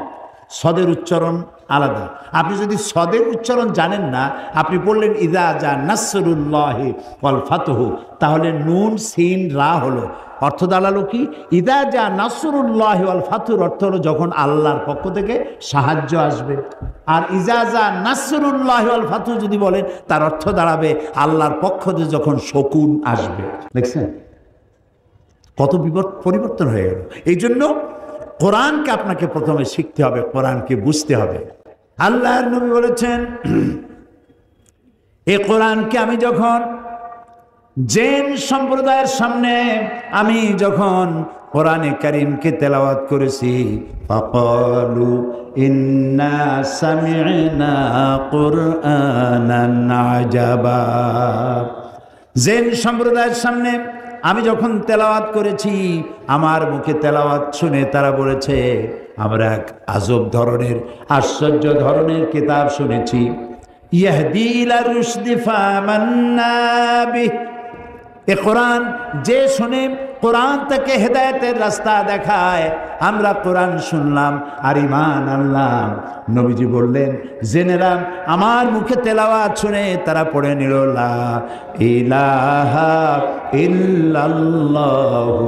সদের উচ্চারণ আলাদা। আপনি যদি সদের উচ্চারণ জানেন না, আপনি বললেন ইদা জা নাসরুল্লাহি ওয়াল ফাতহু, তাহলে নুন সিন রা হলো। অর্থ দাঁড়ালো কি? ইদা জা নাসরুল্লাহি ওয়াল ফাতহুর অর্থ হলো যখন আল্লাহর পক্ষ থেকে সাহায্য আসবে। আর ইজা জা নাসরুল্লাহি ওয়াল ফাতহু যদি বলেন, তার অর্থ দাঁড়াবে আল্লাহর পক্ষ থেকে যখন শকুন আসবে। দেখছেন কত পরিবর্তন হয়ে গেল। এই জন্য কোরআনকে আপনাকে প্রথমে শিখতে হবে, কোরআনকে বুঝতে হবে। আল্লাহর নবী বলেছেন, এই কোরআনকে আমি যখন জেন সম্প্রদায়ের সামনে আমি যখন কোরআনে কারীমকে তেলাওয়াত করেছি, ফাকালু ইন্না সামি'না কুরআনান আজাবা, জেন সম্প্রদায়ের সামনে আমি যখন তেলাওয়াত করেছি, আমার মুখে তেলাওয়াত শুনে তারা বলেছে আমরা এক আজব ধরনের আশ্চর্য ধরনের কিতাব শুনেছি। ইয়াহদি ইলা রুশদি ফামান্না বিহি, এ কোরআন যে শুনে কোরআন তাকে হেদায়েতের রাস্তা দেখায়, আমরা কোরআন শুনলাম আর ঈমান আনলাম। নবীজি বললেন, জেনেরা আমার মুখে তেলাওয়াত শুনে তারা পড়ে নিল লা ইলাহা ইল্লাল্লাহু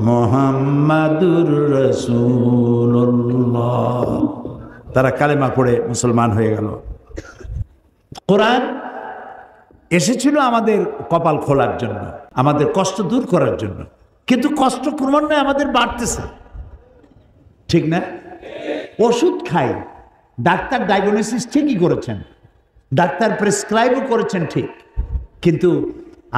মুহাম্মাদুর রাসূলুল্লাহ, তারা কালেমা পড়ে মুসলমান হয়ে গেল। কোরআন এসেছিল আমাদের কপাল খোলার জন্য, আমাদের কষ্ট দূর করার জন্য, কিন্তু কষ্ট ক্রমান্বয়ে আমাদের বাড়তেছে, ঠিক না? ওষুধ খাই, ডাক্তার ডায়াগনোসিস ঠিকই করেছেন, ডাক্তার প্রেসক্রাইবও করেছেন ঠিক, কিন্তু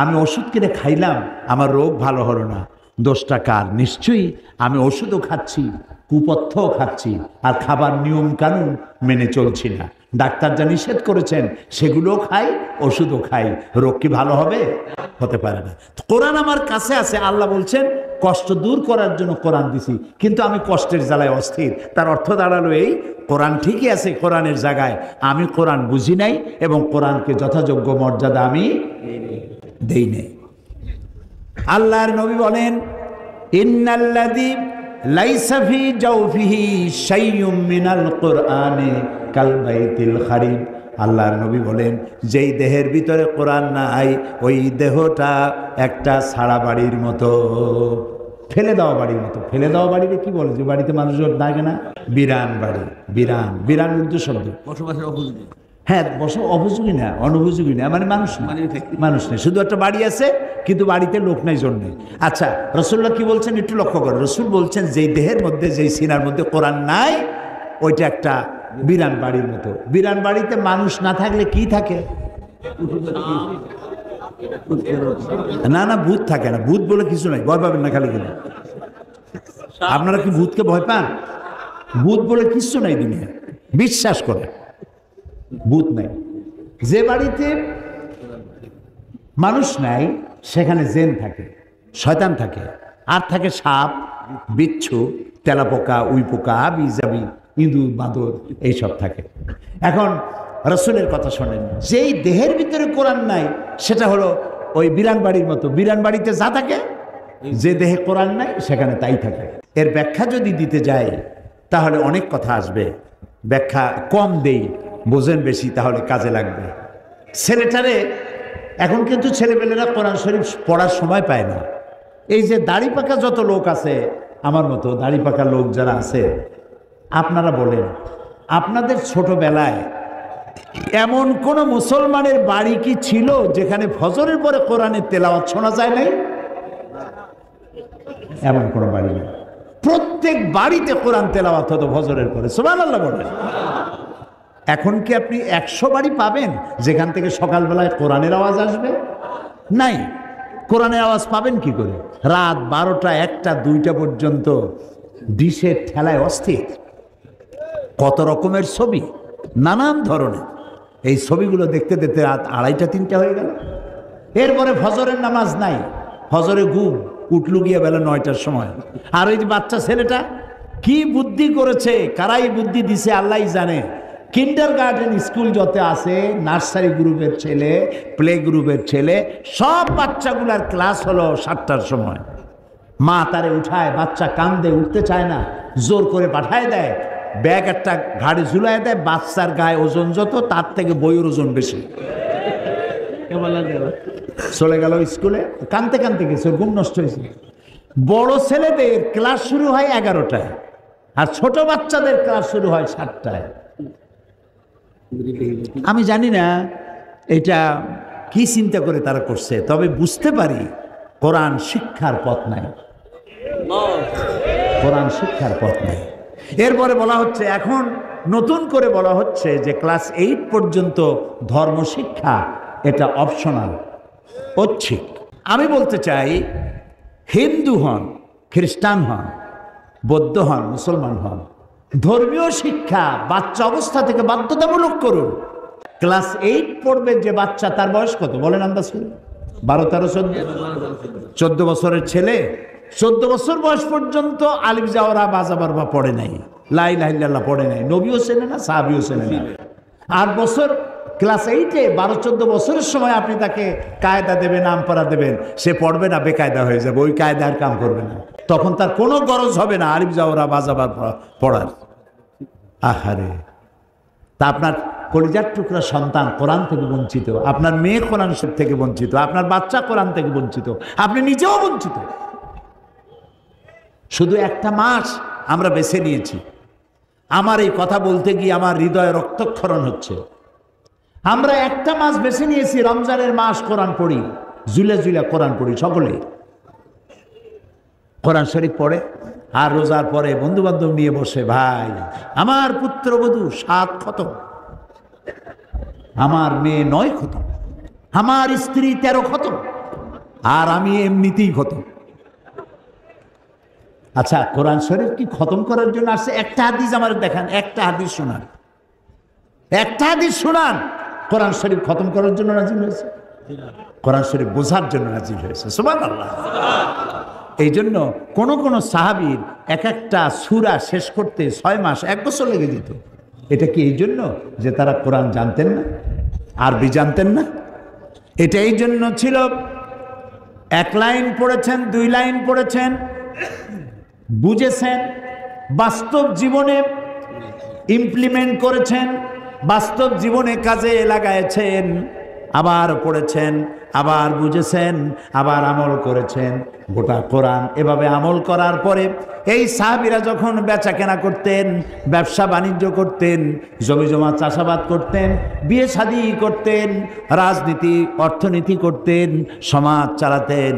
আমি ওষুধ কিনে খাইলাম, আমার রোগ ভালো হলো না, দোষটা কার? নিশ্চয়ই আমি ওষুধও খাচ্ছি, কুপথ্যও খাচ্ছি, আর খাবার নিয়ম কানুন মেনে চলছি না। ডাক্তার যা নিষেধ করেছেন সেগুলোও খাই, ওষুধও খাই, রোগ কি ভালো হবে? হতে পারে না। কোরআন আমার কাছে আছে, আল্লাহ বলছেন কষ্ট দূর করার জন্য কোরআন দিছি, কিন্তু আমি কষ্টের জ্বালায় অস্থির। তার অর্থ দাঁড়ালো এই, কোরআন ঠিকই আছে কোরআনের জায়গায়, আমি কোরআন বুঝি নাই এবং কোরআনকে যথাযোগ্য মর্যাদা আমি দেই নাই। আল্লাহর নবী বলেন, ইন্নাল্লাযী লাইসা ফি জাওফিহি শাইউম মিনাল কুরআনি কাল বাইতিল খারিব, আল্লাহর নবী বলেন যেই দেহের ভিতরে কোরআন নাই ওই দেহটা একটা ছাড়া বাড়ির মতো, ফেলে দেওয়া বাড়ির মতো। ফেলে দেওয়া বাড়িতে কি বলে, যে বাড়িতে মানুষজন থাকে না, বিরান বাড়ি। বিরান, বিরান উর্দু শব্দ, হ্যাঁ বসে অপযোগী না, অনুপযোগী না, মানে মানুষ না, মানুষ নেই, শুধু একটা বাড়ি আছে কিন্তু বাড়িতে লোক নাই জন্য। আচ্ছা, রাসূলুল্লাহ কি বলছেন একটু লক্ষ্য করেন। রাসূল বলছেন যেই দেহের মধ্যে, যেই সিনার মধ্যে কোরআন নাই ওইটা একটা বিরান বাড়ির মতো। বিরান বাড়িতে মানুষ না থাকলে কি থাকে? না না, ভূত থাকে না, ভূত বলে কিছু নাই, ভয় পাবেন না খালি খালি। আপনারা কি ভূতকে ভয় পান? ভূত বলে কিছু নাই দুনিয়া, বিশ্বাস করে ভূত নাই। যে বাড়িতে মানুষ নাই সেখানে জিন থাকে, শয়তান থাকে, আর থাকে সাপ, বিচ্ছু, তেলাপোকা, উইপোকা, বিজাবি, ইঁদুর, বাঁদর, এইসব থাকে। এখন রাসূলের কথা শোনেন, যেই দেহের ভিতরে কোরআন নাই সেটা হলো ওই বিরান বাড়ির মতো। বিরান বাড়িতে যা থাকে, যে দেহে কোরআন নাই সেখানে তাই থাকে। এর ব্যাখ্যা যদি দিতে যাই তাহলে অনেক কথা আসবে, ব্যাখ্যা কম দেই, বোঝেন বেশি, তাহলে কাজে লাগবে। ছেলেটারে এখন কিন্তু ছেলেপেলেরা কোরআন শরীফ পড়ার সময় পায় না। এই যে দাড়ি পাকা যত লোক আছে, আমার মতো দাড়ি পাকা লোক যারা আছে, আপনারা বলেন আপনাদের ছোটবেলায় এমন কোন মুসলমানের বাড়ি কি ছিল যেখানে ফজরের পরে কোরআনের তেলাওয়াত শোনা যায় নাই? এমন কোন বাড়ি নেই, প্রত্যেক বাড়িতে কোরআন তেলাওয়াত হতো ফজরের পরে, সুবহানাল্লাহ বলেন। এখন কি আপনি 100 বাড়ি পাবেন যেখান থেকে সকালবেলায় কোরআনের আওয়াজ আসবে? নাই। কোরআনের আওয়াজ পাবেন কি করে? রাত 12টা, 1টা, 2টা পর্যন্ত ডিশের ঠেলায় অস্থির, কত রকমের ছবি, নানান ধরনের। এই ছবিগুলো দেখতে দেখতে রাত 2:30, 3টা হয়ে গেল। এরপরে ফজরের নামাজ নাই, ফজরে ঘুম, উঠলু গিয়ে বেলা 9টার সময়। আর ওই যে বাচ্চা ছেলেটা কি বুদ্ধি করেছে, কারাই বুদ্ধি দিছে আল্লাহই জানে। কিন্ডারগার্টেন স্কুল যত আছে, নার্সারি গ্রুপের ছেলে, প্লে গ্রুপের ছেলে, সব বাচ্চাগুলার ক্লাস হলো 7টার সময়। মা তারে উঠায়, বাচ্চা কান্দে, উঠতে চায় না, জোর করে পাঠায় দেয়, ব্যাগ একটা ঘাড়ে ঝুলায় দেয়, বাচ্চার গায়ে ওজন যত তার থেকে বইয়ের ওজন বেশি। চলে গেল স্কুলে, কানতে কানতে গেছে, ঘুম নষ্ট হয়েছে। বড় ছেলেদের ক্লাস শুরু হয় 11টায়, আর ছোট বাচ্চাদের ক্লাস শুরু হয় 7টায়। আমি জানি না এটা কি চিন্তা করে তারা করছে, তবে বুঝতে পারি কোরআন শিক্ষার পথ নাই, কোরআন শিক্ষার পথ নাই। এরপরে বলা হচ্ছে এখন নতুন করে বলা হচ্ছে যে ক্লাস 8 পর্যন্ত ধর্ম শিক্ষা এটা অপশনাল, ঐচ্ছিক। আমি বলতে চাই, হিন্দু হন, খ্রিস্টান হন, বৌদ্ধ হন, মুসলমান হন, ধর্মীয় শিক্ষা বাচ্চা অবস্থা থেকে বাধ্যতামূলক করুন। ক্লাস 8 পড়বে যে বাচ্চা, তার বয়স কত বলেন আন্দাজ করে? 12, 13, 14 বছরের ছেলে 14 বছর বয়স পর্যন্ত আলিফ জাওরা বাজাবার বা পড়ে নাই, লা ইলাহা ইল্লাল্লাহ পড়ে নাই, নবীও চেনে না, সাহাবীও চেনে না। 8 বছর ক্লাস 8-এ 12-14 বছরের সময় আপনি তাকে কায়দা দেবেন, নাম পড়া দেবেন, সে পড়বে না, বেকায়দা হয়ে যাবে, ওই কায়দার কাম করবে না, তখন তার কোনো গরজ হবে না আলিফ জাওরা বাজাবার পড়ার। আহারে, তা আপনার কলিজার টুকরা সন্তান কোরআন থেকে বঞ্চিত, আপনার মেয়ে কোরআন থেকে বঞ্চিত, আপনার বাচ্চা কোরআন থেকে বঞ্চিত, আপনি নিজেও বঞ্চিত। শুধু একটা মাস আমরা বেছে নিয়েছি। আমার এই কথা বলতে গিয়ে আমার হৃদয়ে রক্তক্ষরণ হচ্ছে। আমরা একটা মাস বেছে নিয়েছি, রমজানের মাস কোরআন পড়ি, জুলে জুলে কোরআন পড়ি, সকলে কোরআন শরীফ পড়ে। আর রোজার পরে বন্ধু বান্ধব নিয়ে বসে, ভাই আমার পুত্রবধূ 7 খতম, আমার মেয়ে 9 খতম, আমার স্ত্রী 13 খতম, আর আমি এমনিতেই খতম। আচ্ছা, কোরআন শরীফ কি খতম করার জন্য আসছে? একটা হাদিস আমার দেখান, একটা হাদিস শোনান, একটা হাদিস শোনান কোরআন শরীফ খতম করার জন্য নাজিল হয়েছে? কোরআন শরীফ বোঝার জন্য নাজিল হয়েছে। সুবহানাল্লাহ। এই জন্য কোন কোন সাহাবীর এক একটা সূরা শেষ করতে 6 মাস 1 বছর লেগে যেত। এটা কি এই জন্য যে তারা কোরআন জানতেন না, আরবি জানতেন না? এটা এই জন্য ছিল, 1 লাইন পড়েছেন, 2 লাইন পড়েছেন, বুঝেছেন, বাস্তব জীবনে ইমপ্লিমেন্ট করেছেন, বাস্তব জীবনে কাজে লাগাইছেন, আবার পড়েছেন, আবার বুঝেছেন, আবার আমল করেছেন। গোটা কোরআন এভাবে আমল করার পরে এই সাহাবীরা যখন বেচা কেনা করতেন, ব্যবসা বাণিজ্য করতেন, জমি জমা চাষাবাদ করতেন, বিয়ে শাদী করতেন, রাজনীতি অর্থনীতি করতেন, সমাজ চালাতেন,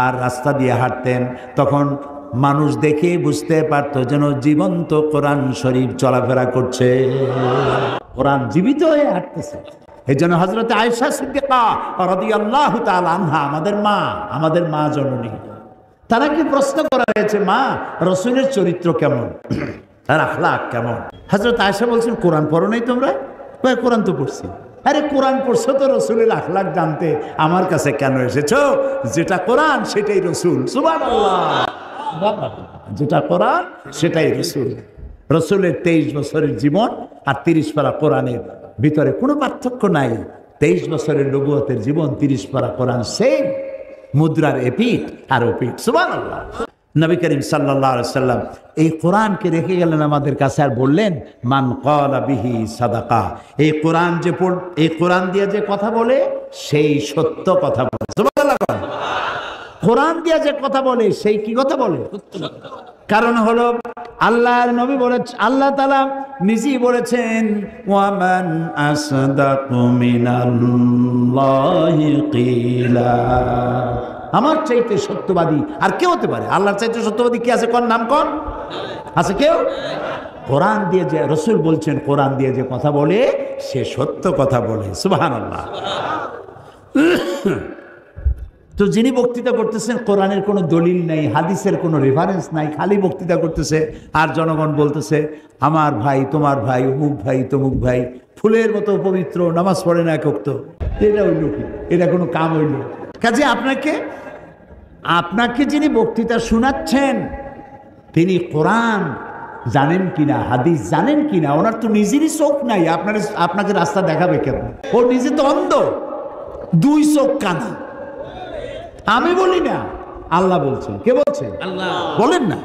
আর রাস্তা দিয়ে হাঁটতেন, তখন মানুষ দেখে বুঝতে পারত যেন জীবন্ত কোরআন শরীফ চলাফেরা করছে, কোরআন জীবিত হয়ে হাঁটতেছে। এই জন্য হযরত আয়েশা সিদ্দিকা রাদিয়াল্লাহু তাআলা আনহা, আমাদের মা জননী, তারা কি প্রশ্ন করা হয়েছে, মা রাসূলের চরিত্র কেমন, তার আখলাক কেমন? হযরত আয়েশা বলছেন, কোরআন পড়ো নাই তোমরা? কোরআন তো পড়ছি। আরে কোরআন পড়ছো তো রাসূলের আখলাক জানতে আমার কাছে কেন এসেছো? যেটা কোরআন সেটাই রাসূল। সুবহানাল্লাহ। যেটা কোরআন সেটাই রাসূল। রাসূলের 23 বছরের জীবন আর 30 পারা কোরআনের ভিতরে কোনো পার্থক্য নাই। 23 বছরের নবুয়তের জীবন, 30 পারা কোরআন, সেম, মুদ্রার এপিঠ আর ওপিঠ। সুবহানাল্লাহ। নবী করিম সাল্লাল্লাহু আলাইহি সাল্লাম এই কোরআনকে রেখে গেলেন আমাদের কাছে, আর বললেন, মান ক্বালা বিহি সাদাকা। এই কোরআন যে এই কোরআন দিয়ে যে কথা বলে সেই সত্য কথা বলে। সুবহানাল্লাহ। কোরআন দিয়ে যে কথা বলে সেই কি কথা বলে? কারণ হলো আল্লাহর নবী বলেছেন, আল্লাহ তাআলা নিজেই বলেছেন, ওয়ামান আসদাকু মিনাল্লাহি কিলা। আমার চাইতে সত্যবাদী আর কে হতে পারে? আল্লাহর চাইতে সত্যবাদী কে আছে? কোন নাম কোন আছে? কেউ? কোরআন দিয়ে যে রাসূল বলছেন, কোরআন দিয়ে যে কথা বলে সে সত্য কথা বলে। সুবহানাল্লাহ। তো যিনি বক্তৃতা করতেছেন, কোরআনের কোনো দলিল নাই, হাদিসের কোনো রেফারেন্স নাই, খালি বক্তৃতা করতেছে, আর জনগণ বলতেছে, আমার ভাই, তোমার ভাই, অমুক ভাই, তমুক ভাই, ফুলের মতো পবিত্র, নামাজ পড়ে না এক ওয়াক্ত। এটা হইল কি? এটা কোনো কাম হইল? কাজে আপনাকে যিনি বক্তৃতা শোনাচ্ছেন তিনি কোরআন জানেন কিনা, হাদিস জানেন কিনা, ওনার তো নিজেরই চোখ নাই, আপনাকে রাস্তা দেখাবে কেন? ও নিজে তো অন্ধ, 2 চোখ কানা। আমি বলি না, আল্লাহ বলছেন। কে বলছে? আল্লাহ। বলেন না,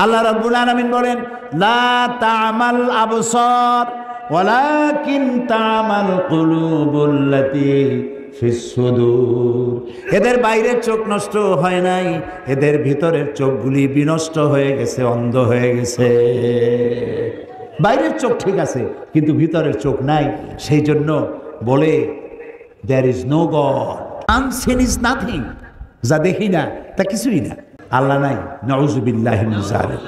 আল্লাহ রাব্বুল আলামিন বলেন, লা তা'মাল আবসার ওয়ালাকিন তা'মাল কুলুবুল্লাতী ফিস সুদূর। এদের বাইরের চোখ নষ্ট হয় নাই, এদের ভিতরের চোখগুলি বিনষ্ট হয়ে গেছে, অন্ধ হয়ে গেছে। বাইরের চোখ ঠিক আছে কিন্তু ভিতরের চোখ নাই। সেই জন্য বলে, there is no God, unseen is nothing, যা দেখি না তা কিছুই না, আল্লাহ নাই। নাউযুবিল্লাহি মিন যালিক।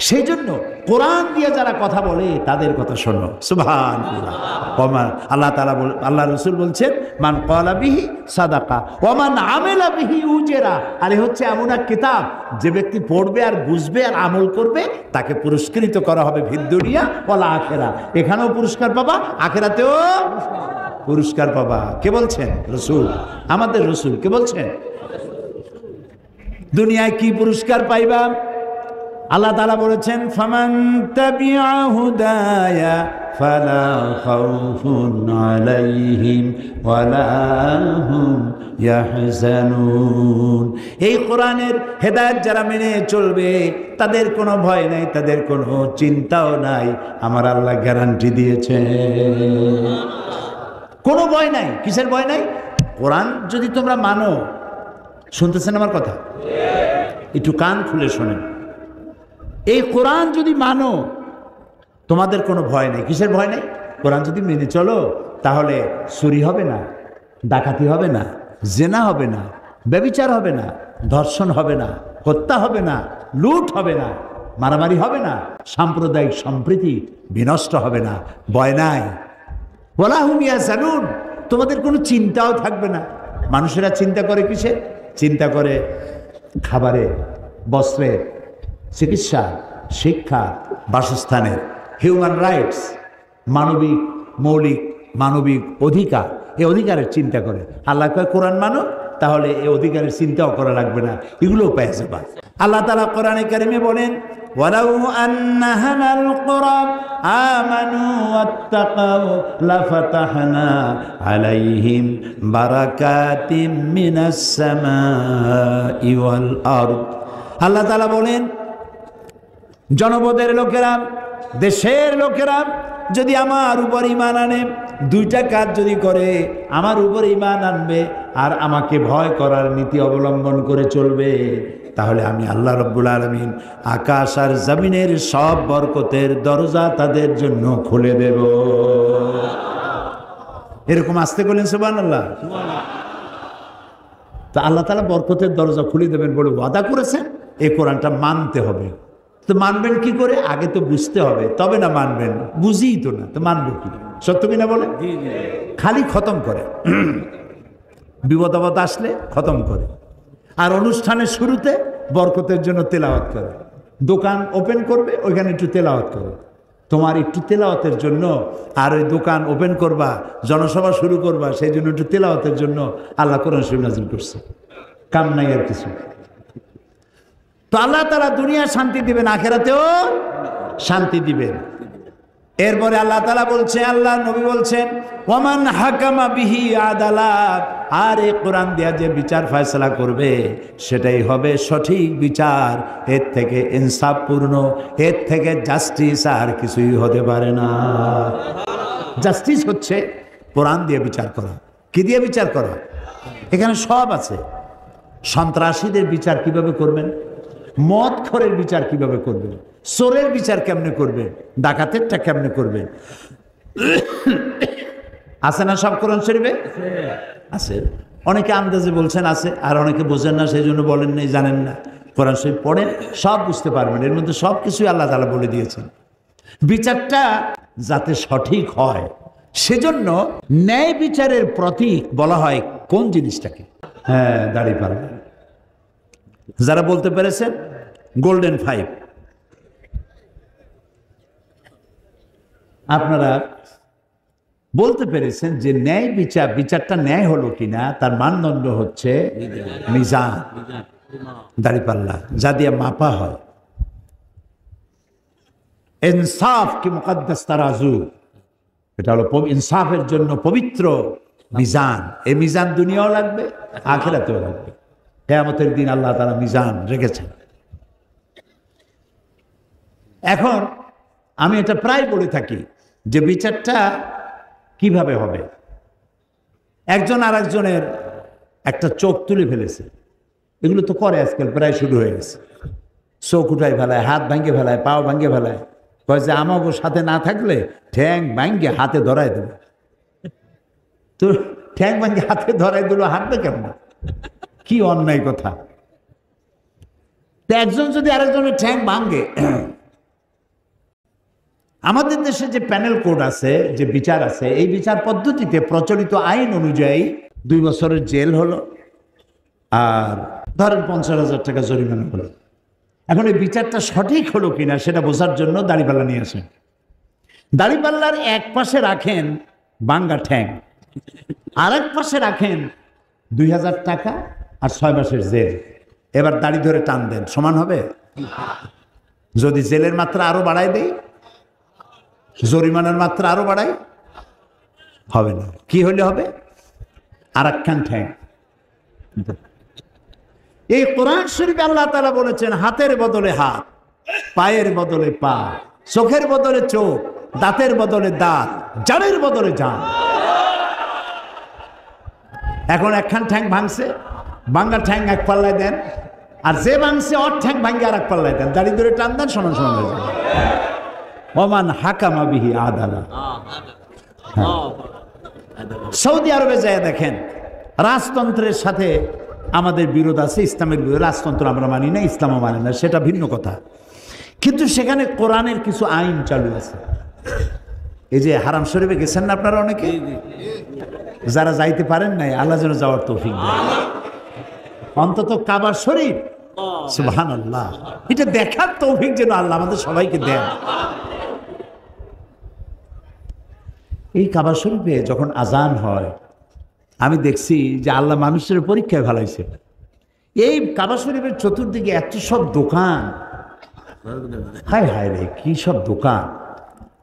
সেই জন্য কোরআন দিয়ে যারা কথা বলে তাদের কথা শোনো। সুবহানাল্লাহ। আল্লাহ তাআলা আল্লাহ রাসূল বলছেন, মান ক্বালা বিহি সাদাকা ওয়া মান আমিলা বিহি উজরা। আর এ হচ্ছে এমন এক কিতাব, যে ব্যক্তি পড়বে আর বুঝবে আর আমল করবে তাকে পুরস্কৃত করা হবে ফিদ দুনিয়া ওয়াল আখিরা। এখানেও পুরস্কার পাবা, আখিরাতেও পুরস্কার পাবা। কে বলছেন? রাসূল, আমাদের রাসূল। কে বলছেন? দুনিয়ায় কি পুরস্কার পাইবা? আল্লাহ তাআলা বলেছেন, ফামান তাবিআ হুদায়া ফালা খাউফুন আলাইহিম ওয়ালা হুম ইয়াহজানুন। এই কোরআনের হেদায়েত যারা মেনে চলবে তাদের কোনো ভয় নাই, তাদের কোনো চিন্তাও নাই। আমার আল্লাহ গ্যারান্টি দিয়েছে, কোনো ভয় নাই। কিসের ভয় নাই? কোরআন যদি তোমরা মানো। শুনতেছেন আমার কথা? একটু কান খুলে শোনেন। এই কোরআন যদি মানো তোমাদের কোনো ভয় নেই। কিসের ভয় নেই? কোরআন যদি মেনে চলো তাহলে চুরি হবে না, ডাকাতি হবে না, জেনা হবে না, ব্যভিচার হবে না, ধর্ষণ হবে না, হত্যা হবে না, লুট হবে না, মারামারি হবে না, সাম্প্রদায়িক সম্প্রীতি বিনষ্ট হবে না। ভয় নাই। ওয়ালা হুম ইয়াহজানুন। তোমাদের কোনো চিন্তাও থাকবে না। মানুষেরা চিন্তা করে কিসে? চিন্তা করে খাবারে, বস্ত্রে, চিকিৎসা, শিক্ষা, বাসস্থানের, হিউম্যান রাইটস, মানবিক মৌলিক মানবিক অধিকার। এই অধিকারের চিন্তা করে। আল্লাহ কয় কোরআন মানো, তাহলে এই অধিকারের চিন্তাও করা লাগবে না, এগুলোও পেয়ে যাবা। আল্লাহ তাআলা কোরআনে কারিমে বলেন, ওয়ালাউ আন্না আহলাল কুরা আমানু ওয়াত্তাকাউ লাফাতাহনা আলাইহিম বারাকাতিম মিনাস সামাই ওয়াল আরদ। আল্লাহ তাআলা বলেন, জনপদের লোকেরা, দেশের লোকেরা যদি আমার উপর ঈমান আনে, দুইটা কাজ যদি করে, আমার উপর ঈমান আনবে আর আমাকে ভয় করার নীতি অবলম্বন করে চলবে, তাহলে আমি আল্লাহ রাব্বুল আলামিন আকাশ আর জমিনের সব বরকতের দরজা তাদের জন্য খুলে দেব। এরকম আসতে বলেন সুবহানাল্লাহ। তা আল্লাহ তাআলা বরকতের দরজা খুলে দেবেন বলে ওয়াদা করেছেন। এই কোরআনটা মানতে হবে। তো মানবেন কি করে? আগে তো বুঝতে হবে, তবে না মানবেন। বুঝিই তো না, তো মানবো কি? সত্য কিনা বলে? খালি খতম করে, বিপদ আপদ আসলে খতম করে, আর অনুষ্ঠানের শুরুতে বরকতের জন্য তেলাওয়াত করে। দোকান ওপেন করবে, ওইখানে একটু তেলাওয়াত করে। তোমার একটু তেলাওয়াতের জন্য, আর ওই দোকান ওপেন করবা, জনসভা শুরু করবা, সেই জন্য একটু তেলাওয়াতের জন্য আল্লাহ কোরআন শরীফ নাযিল করছে। কাম নাই আর কিছু। তো আল্লাহ তাআলা দুনিয়া শান্তি দিবেন, আখিরাতেও শান্তি দিবেন। এরপরে আল্লাহ তাআলা বলছে, আল্লাহ নবী বলছেন, ওয়ামান হাকামা বিহি আদালা। আর এই কোরআন দিয়া যে বিচার ফয়সালা করবে সেটাই হবে সঠিক বিচার। এর থেকে ইনসাফপূর্ণ, এর থেকে জাস্টিস আর কিছুই হতে পারে না। জাস্টিস হচ্ছে কোরআন দিয়ে বিচার করা। কি দিয়ে বিচার করা? এখানে সব আছে। সন্ত্রাসীদের বিচার কিভাবে করবেন, মদখোরের বিচার কিভাবে করবেন, চোরের বিচার কেমনে করবেন, ডাকাতেরটা কেমনে করবেন, আছে না সব কোরআন শরীফে? আছে। অনেকে আন্দাজে বলছেন আছে, আর অনেকে বোঝেন না, সেই জন্য বলেন নাই, জানেন না। কোরআন শরীফ পড়েন, সব বুঝতে পারবেন। এর মধ্যে সব কিছুই আল্লাহ তাআলা বলে দিয়েছেন। বিচারটা যাতে সঠিক হয়, সেজন্য ন্যায় বিচারের প্রতীক বলা হয় কোন জিনিসটাকে? হ্যাঁ, দাড়িপাল্লা। যারা বলতে পেরেছেন গোল্ডেন 5। আপনারা বলতে পেরেছেন যে ন্যায় বিচার, বিচারটা ন্যায় হলো কিনা তার মানদণ্ড হচ্ছে মিজান, দাড়িপাল্লা, যা দিয়ে মাপা হয়। ইনসাফ কি মুকদ্দাস তারাজু, এটা হলো ইনসাফের জন্য পবিত্র মিজান। এই মিজান দুনিয়াও লাগবে, আখিরাতেও লাগবে। কিয়ামতের দিন আল্লাহ তাআলা মিজান রেখেছেন। এখন আমি এটা প্রায় বলে থাকি যে বিচারটা কিভাবে হবে। একজন আর একজনের একটা চোখ তুলে ফেলেছে, এগুলো তো করে আজকাল, প্রায় শুরু হয়ে গেছে। চোখ উঠায় ফেলায়, হাত ভাঙ্গে ফেলায়, পাও ভাঙ্গে ফেলায়, কয় যে আমাকে সাথে না থাকলে ঠ্যাং ভাঙ্গে হাতে ধরায় দেবে। তো ঠ্যাং ভাঙ্গে হাতে ধরাই দিল, হাঁটবে কেমন? কি অন্যায় কথা। একজন যদি আরেকজনের ঠ্যাং ভাঙ্গে, আমাদের দেশে যে প্যানেল কোড আছে, যে বিচার আছে, এই বিচার পদ্ধতিতে প্রচলিত আইন অনুযায়ী 2 বছরের জেল হলো আর ধরেন 50,000 টাকা জরিমানা হলো। এখন এই বিচারটা সঠিক হলো কিনা সেটা বোঝার জন্য দাড়িপাল্লা নিয়ে আসেন। দাড়িপাল্লার এক পাশে রাখেন বাঙ্গা ঠ্যাং, আর এক পাশে রাখেন 2,000 টাকা আর 6 মাসের জেল। এবার দাড়ি ধরে টান দেন, সমান হবে? যদি জেলের মাত্রা আরো বাড়ায় দেই, জরিমানার মাত্রা আরো বাড়াই, হবে না। কি হলে হবে? আর একখান ঠ্যাং। এই কোরআন শরীফে আল্লাহ তাআলা বলেছেন হাতের বদলে হাত, পায়ের বদলে পা, চোখের বদলে চোখ, দাঁতের বদলে দাঁত, জানের বদলে জান। এখন একখান ঠ্যাং ভাঙছে, ভাঙ্গা ঠ্যাং এক পাল্লায় দেন, আর যে ভাঙছে ওর ঠ্যাং ভাঙ্গে আর এক পাল্লায় দেন, দাড়ি ধরে টান দেন, সমান সমান হয়ে যাবে। ওমান হাকামা বিহি আদালা। সৌদি আরবে যায় দেখেন, রাজতন্ত্রের সাথে আমাদের বিরোধ আছে, ইসলামের বিরোধ। রাজতন্ত্র আমরা মানি না, ইসলামও মানে না, সেটা ভিন্ন কথা। কিন্তু সেখানে কোরআনের কিছু আইন চালু আছে। এই যে হারাম শরীফে গেছেন না আপনারা অনেকে, যারা যাইতে পারেন নাই, আল্লাহ যেন যাওয়ার তৌফিক দেয়। অন্তত কাবা শরীফ, সুবহানাল্লাহ, এটা দেখার তৌফিক যেন আল্লাহ আমাদের সবাইকে দেন। এই কাবা শরীফে যখন আজান হয়, আমি দেখছি যে আল্লাহ মানুষের পরীক্ষায় ভালাইছে। এই কাবা শরীফের চতুর্দিকে এত সব দোকান, হায় হায় রে, কি সব দোকান!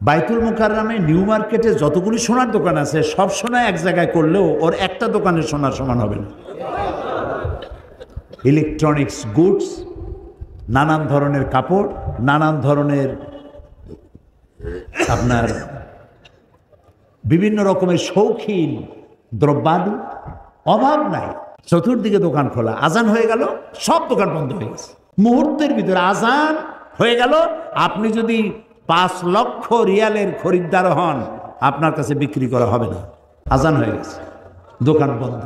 বাইতুল মুকাররমে নিউ মার্কেটে যতগুলি সোনার দোকান আছে, সব সোনা এক জায়গায় করলেও ওর একটা দোকানের সোনার সমান হবে না। ইলেকট্রনিক্স গুডস, নানান ধরনের কাপড়, নানান ধরনের আপনার বিভিন্ন রকমের শৌখিন দ্রব্যাদি, অভাব নাই। চতুর্দিকে দোকান খোলা। আজান হয়ে গেল, সব দোকান বন্ধ হয়ে গেছে। মুহূর্তের ভিতরে আজান হয়ে গেল। আপনি যদি 5 লক্ষ রিয়ালের খরিদ্দার হন, আপনার কাছে বিক্রি করা হবে না। আজান হয়ে গেছে, দোকান বন্ধ।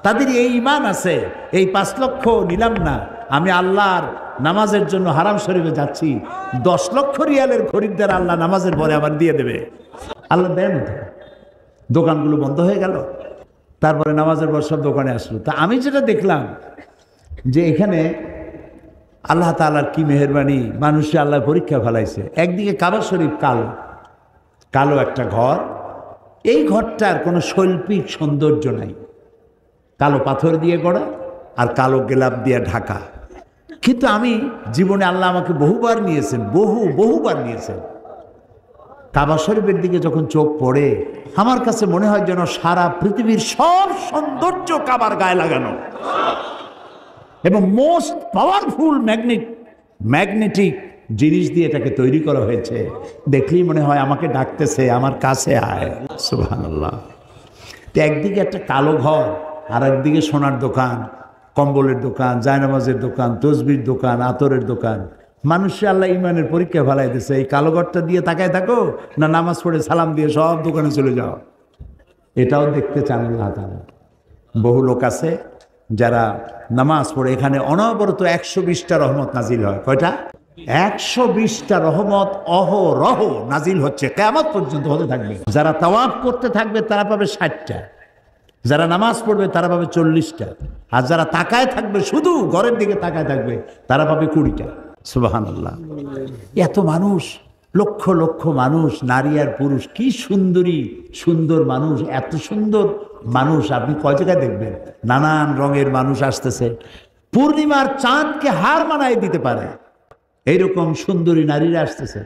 তাদের এই ঈমান আছে, এই 5 লক্ষ নিলাম না, আমি আল্লাহর নামাজের জন্য হারাম শরীফে যাচ্ছি, 10 লক্ষ রিয়ালের খরিদ্দার আল্লাহ নামাজের পরে আবার দিয়ে দেবে। আল্লাহ দেন। দোকানগুলো বন্ধ হয়ে গেল। তারপরে নামাজের পর সব দোকানে আসলো। তা আমি যেটা দেখলাম যে এখানে আল্লাহ তাআলার কি মেহেরবানি, মানুষে আল্লাহ পরীক্ষা ফেলাইছে। একদিকে কাবা শরীফ কালো, কালো একটা ঘর, এই ঘরটার কোনো শৈল্পিক সৌন্দর্য নাই, কালো পাথর দিয়ে গড়া আর কালো গেলাপ দিয়ে ঢাকা। কিন্তু আমি জীবনে আল্লাহ আমাকে বহুবার নিয়েছেন, বহুবার নিয়েছেন। কাবা শরীফের দিকে যখন চোখ পড়ে, আমার কাছে মনে হয় যেন সারা পৃথিবীর সব সৌন্দর্য কাবার গায়ে লাগানো, এবং মোস্ট পাওয়ারফুল ম্যাগনেটিক জিনিস দিয়ে এটাকে তৈরি করা হয়েছে। দেখলেই মনে হয় আমাকে ডাকতেছে, আমার কাছে আয়। সুবহানাল্লাহ। তো একদিকে একটা কালো ঘর, আর একদিকে সোনার দোকান, কম্বলের দোকান, জায়নামাজের দোকান, তসবির দোকান, আতরের দোকান। মানুষে আল্লাহ ইমানের পরীক্ষা ফেলাই দিচ্ছে। এই কালো ঘরটা দিয়ে তাকায় থাকো, না নামাজ পড়ে সালাম দিয়ে সব দোকানে চলে যাও। এটাও দেখতে চান আল্লাহ তাআলা। বহু লোক আছে যারা নামাজ পড়ে, এখানে অনবরত 120টা রহমত নাজিল হয়। কয়টা? 120টা রহমত অহরহ নাজিল হচ্ছে, কিয়ামত পর্যন্ত হতে থাকবে। যারা তাওয়াফ করতে থাকবে তারা পাবে 60টা, যারা নামাজ পড়বে তারা পাবে 40টা, আর যারা তাকায় থাকবে, শুধু ঘরের দিকে তাকায় থাকবে, তারা পাবে 20টা। সুবহানাল্লাহ। এত মানুষ, লক্ষ লক্ষ মানুষ, নারী আর পুরুষ, কি সুন্দরী সুন্দর মানুষ, এত সুন্দর মানুষ আপনি কয় জায়গায় দেখবেন? নানান রঙের মানুষ আসতেছে। পূর্ণিমার চাঁদকে হার মানায় দিতে পারে এইরকম সুন্দরী নারীরা আসতেছে।